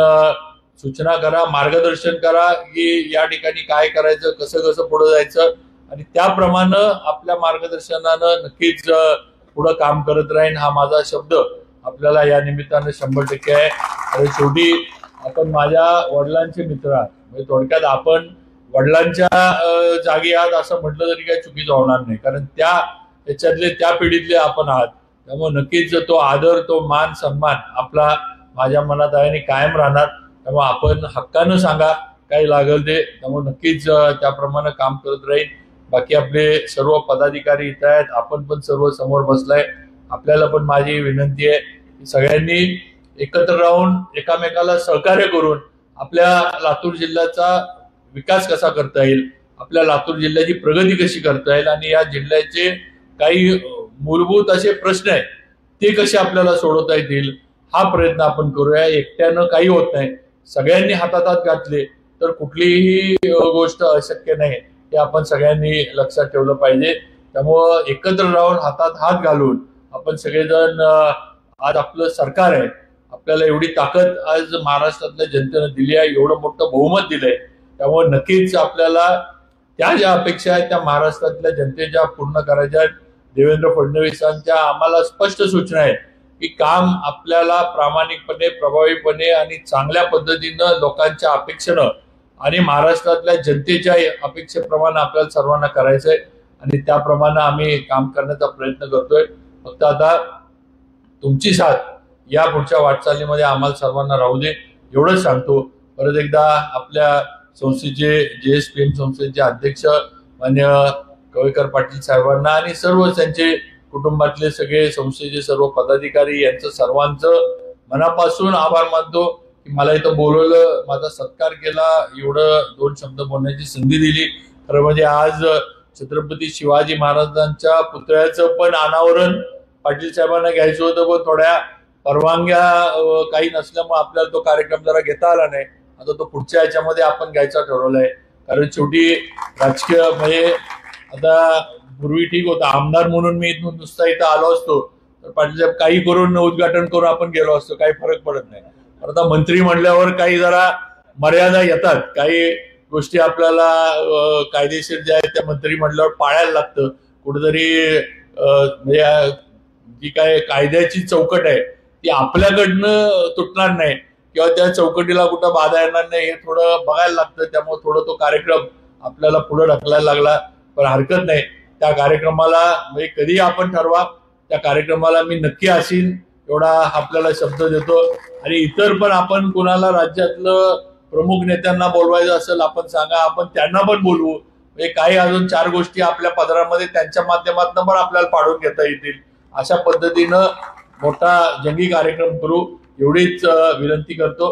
सूचना करा, मार्गदर्शन करा की या ठिकाणी काय करायचं, कसं कसं पुढे जायचं, आणि त्याप्रमाणे आपल्या मार्गदर्शनानं नक्कीच पुढं काम करत राहीन हा माझा शब्द आपल्याला या निमित्तानं 100% आहे. आणि शेवटी आपण माझ्या वडिलांचे मित्र आहात, म्हणजे थोडक्यात आपण वडिलांच्या जागी आहात असं म्हटलं तरी काही चुकीचं होणार नाही. कारण त्याच्यातले त्या पिढीतले आपण आहात. त्यामुळे नक्कीच तो आदर, तो मान सन्मान आपला माझ्या मनात आहे आणि कायम राहणार. त्यामुळे आपण हक्कानं सांगा काही लागेल ते. त्यामुळे नक्कीच त्याप्रमाणे काम करत राहील. बाकी आपले सर्व पदाधिकारी इथं आहेत, आपण पण सर्व समोर बसलाय. आपल्याला पण माझी विनंती आहे की सगळ्यांनी एकत्र राहून एकामेकाला सहकार्य करून आपल्या लातूर जिल्ह्याचा विकास कसा करता येईल, आपल्या लातूर जिल्ह्याची प्रगती कशी करता येईल, आणि या जिल्ह्याचे काही मूलभूत असे प्रश्न आहेत ते कसे आपल्याला सोडवता येतील हा प्रयत्न आपण करूया. एकट्यानं काही होत नाही. सगळ्यांनी हातात हात घातले तर कुठलीही गोष्ट अशक्य नाही हे आपण सगळ्यांनी लक्षात ठेवलं पाहिजे. त्यामुळं एकत्र राहून हातात हात घालून आपण सगळेजण, आज आपलं सरकार आहे, आपल्याला एवढी ताकद आज महाराष्ट्रातल्या जनतेनं दिली आहे, एवढं मोठं बहुमत दिलंय. त्यामुळे नक्कीच आपल्याला त्या ज्या अपेक्षा आहेत त्या महाराष्ट्रातल्या जनतेच्या पूर्ण करायच्या आहेत. देवेंद्र फडणवीसांच्या आम्हाला स्पष्ट सूचना आहेत की काम आपल्याला प्रामाणिकपणे, प्रभावीपणे आणि चांगल्या पद्धतीनं लोकांच्या अपेक्षेनं आणि महाराष्ट्रातल्या जनतेच्या अपेक्षेप्रमाणे आपल्याला सर्वांना करायचंय आणि त्याप्रमाणे आम्ही काम करण्याचा प्रयत्न करतोय. फक्त आता तुमची साथ या पुढच्या वाटचालीमध्ये आम्हाला सर्वांना राहू दे एवढंच सांगतो. परत एकदा आपल्या संस्थेचे JSPM संस्थेचे अध्यक्ष मान्य कवेकर पाटील साहेबांना आणि सर्व त्यांचे कुटुंबातले सगळे संस्थेचे सर्व पदाधिकारी यांचं सर्वांचं मनापासून आभार मानतो की मला इथं बोलवलं, माझा सत्कार केला, एवढं 2 शब्द बोलण्याची संधी दिली. खरं म्हणजे आज छत्रपती शिवाजी महाराजांच्या पुतळ्याचं पण अनावरण पाटील साहेबांना घ्यायचं होतं, पण थोड्या परवानग्या काही नसल्यामुळे आपल्याला तो कार्यक्रम जरा घेता आला नाही. आता तो पुढच्या ह्याच्यामध्ये आपण घ्यायचा ठरवलाय. कारण शेवटी राजकीय म्हणजे आता पूर्वी ठीक होता, आमदार म्हणून मी इथून नुसता इथं आलो असतो तर पाटील साहेब काही करून उद्घाटन करून आपण गेलो असतो, काही फरक पडत नाही. आता मंत्री म्हणल्यावर काही जरा मर्यादा येतात, काही गोष्टी आपल्याला कायदेशीर ज्या आहेत त्या मंत्री म्हणल्यावर पाळायला लागतं. कुठेतरी म्हणजे जी काय कायद्याची चौकट आहे ती आपल्याकडनं तुटणार नाही किंवा त्या चौकटीला कुठं बाधा येणार नाही हे थोडं बघायला लागतं. त्यामुळे थोडं तो कार्यक्रम आपल्याला पुढे ढकलायला लागला, पण हरकत नाही. त्या कार्यक्रमाला म्हणजे कधी आपण ठरवा, त्या कार्यक्रमाला मी नक्की असीन. एवढा आपल्याला शब्द देतो. आणि इतर पण आपण कुणाला राज्यातलं प्रमुख नेत्यांना बोलवायचं असेल आपण सांगा, आपण त्यांना पण बोलवू. म्हणजे काही अजून 4 गोष्टी आपल्या पदरामध्ये त्यांच्या माध्यमातून पण आपल्याला पाडून घेता येतील. अशा पद्धतीनं मोठा जंगी कार्यक्रम करू एवढीच विनंती करतो.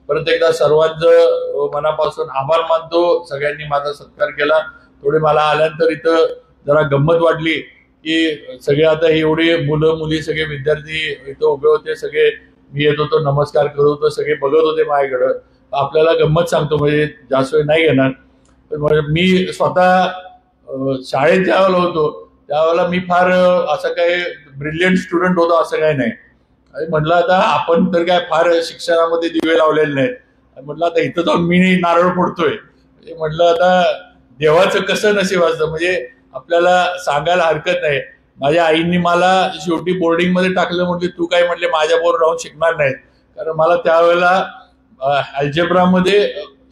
परत एकदा सर्वांचं मनापासून आभार मानतो. सगळ्यांनी माझा सत्कार केला. थोडे मला आल्यानंतर इथं जरा गंमत वाटली की सगळे आता एवढे मुलं मुली सगळे विद्यार्थी इथं उभे होते. सगळे मी येत होतो, नमस्कार करत होतो, सगळे बघत होते माझ्याकडं. आपल्याला गंमत सांगतो, म्हणजे जास्त वेळ नाही घेणार. पण मी स्वतः शाळेत ज्यावेळेला होतो त्यावेळेला मी फार असं काही ब्रिलियंट स्टुडंट होतो असं काही नाही. आणि म्हटलं आता आपण तर काय फार शिक्षणामध्ये दिवे लावलेले नाहीत. म्हटलं आता इथं जाऊन मी नारळ फोडतोय. म्हटलं आता देवाचं कसं नशीब असतं, म्हणजे आपल्याला सांगायला हरकत नाही. माझ्या आईंनी मला शेवटी बोर्डिंग मध्ये टाकलं. म्हटले तू काय म्हटले माझ्याबरोबर राहून शिकणार नाहीत, कारण मला त्यावेळेला अल्जेब्रामध्ये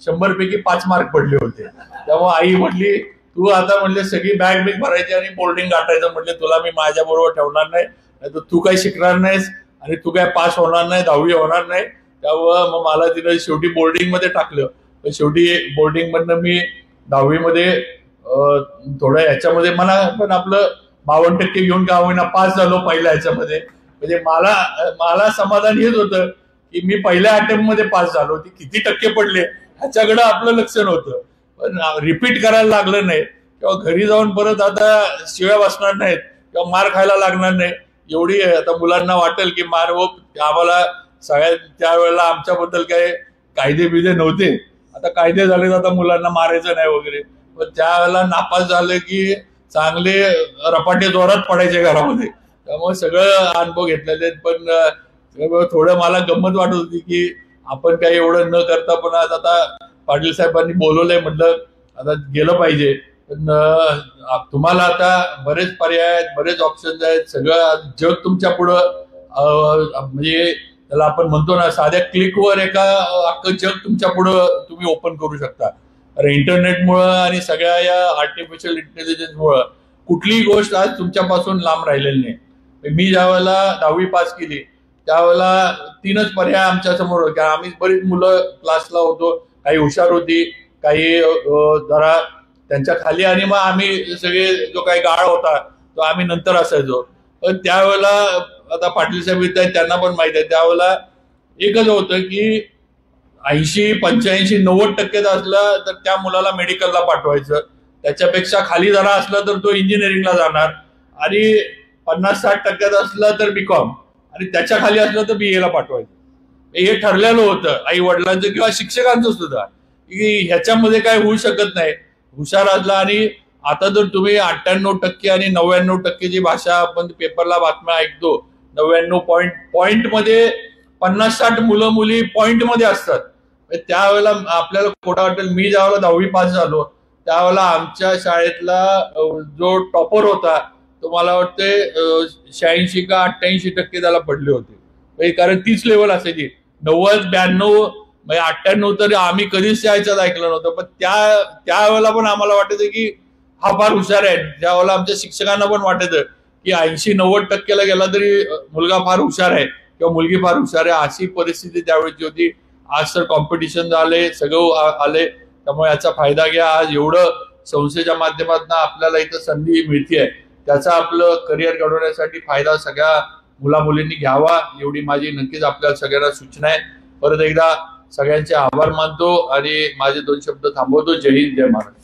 100 पैकी 5 मार्क पडले होते. त्यामुळे आई म्हटली तू आता म्हटले सगळी बॅग भरायची आणि बोर्डिंग गाठायचं. म्हटले तुला मी माझ्या बरोबर ठेवणार नाही, तर तू काही शिकणार नाहीस आणि तू काय पास होणार नाही, 10वी होणार नाही. त्यामुळं मग मला तिनं शेवटी बोर्डिंग मध्ये टाकलं. तर शेवटी बोर्डिंग मधनं मी 10वी मध्ये थोडं ह्याच्यामध्ये मला पण आपलं 52% घेऊन का होईना पास झालो पहिल्या ह्याच्यामध्ये. म्हणजे मला समाधान हेच होतं की मी पहिल्या अटेम्प्ट मध्ये पास झालो. ती किती टक्के पडले ह्याच्याकडे आपलं लक्ष नव्हतं. पण रिपीट करायला लागलं नाही किंवा घरी जाऊन परत आता शिव्या बसणार नाहीत किंवा मार खायला लागणार नाही एवढी आता मुलांना वाटेल की मार हो. आम्हाला सगळ्यात त्यावेळेला आमच्याबद्दल काही कायदे बिदे नव्हते. आता कायदे झाले तर आता मुलांना मारायचं नाही वगैरे. पण त्यावेळेला नापास झालं की चांगले रपाटे जोरात पडायचे घरामध्ये. त्यामुळे सगळं अनुभव घेतलेले आहेत. पण थोडं मला गंमत वाटत होती की आपण काही एवढं न करता पण आज आता पाटील साहेबांनी बोलवलंय, म्हटलं आता गेलं पाहिजे. पण तुम्हाला आता बरेच पर्याय आहेत, बरेच ऑप्शन्स आहेत. सगळं जग तुमच्या पुढं म्हणजे त्याला आपण म्हणतो ना साध्या क्लिकवर अख्खं जग तुमच्या पुढं तुम्ही ओपन करू शकता. अरे इंटरनेटमुळं आणि सगळ्या या आर्टिफिशियल इंटेलिजन्समुळं कुठलीही गोष्ट आज तुमच्यापासून लांब राहिलेली नाही. मी ज्या वेळेला 10वी पास केली त्यावेळेला 3च पर्याय आमच्या समोर होते. आम्ही बरीच मुलं क्लासला होतो, काही हुशार होती, काही जरा त्यांच्या खाली, आणि मग आम्ही सगळे जो काही गाळ होता तो आम्ही नंतर असायचो. पण त्यावेळेला आता पाटील साहेब येत आहेत त्यांना पण माहिती आहे, त्यावेळेला एकच होतं की 80, 85, 90% असला तर त्या मुलाला मेडिकलला पाठवायचं. त्याच्यापेक्षा खाली जरा असला तर तो इंजिनिअरिंगला जाणार, आणि 50-60% असला तर बीकॉम, आणि त्याच्या खाली असलं तर BA ला पाठवायचं. हे ठरलेलं होतं आई वडिलांचं किंवा शिक्षकांचं सुद्धा की ह्याच्यामध्ये काय होऊ शकत नाही हुशार असला. आणि आता जर तुम्ही 98% आणि 99% जी भाषा आपण पेपरला बातम्या ऐकतो, 99 पॉइंटमध्ये 50-60 मुलं मुली पॉइंट मध्ये असतात. त्यावेळेला आपल्याला खोटं वाटेल, मी ज्यावेळेला 10वी पास झालो त्यावेळेला आमच्या शाळेतला जो टॉपर होता तो मला वाटते 86 का 88% त्याला पडले होते. कारण तीच लेवल असायची. 90, 92 म्हणजे 98 तर आम्ही कधीच त्याच्यात ऐकलं नव्हतं. पण त्यावेळेला पण आम्हाला वाटायचं की हा फार हुशार आहे. त्यावेळेला आमच्या शिक्षकांना पण वाटायचं की 80-90% गेला तरी मुलगा फार हुशार आहे किंवा मुलगी फार हुशार आहे. अशी परिस्थिती त्यावेळेची होती. आज तर कॉम्पिटिशन झाले, सगळं आले, त्यामुळे याचा फायदा घ्या. आज एवढं संस्थेच्या माध्यमातून आपल्याला इथं संधी मिळते, त्याचा आपलं करिअर घडवण्यासाठी फायदा सगळ्या मुला मुलींनी घ्यावा, एवढी माझी नक्कीच आपल्या सगळ्यांना सूचना आहे. परत एकदा सगळ्यांचे आभार मानतो आणि माझे 2 शब्द थांबवतो. जय हिंद, जय महाराष्ट्र.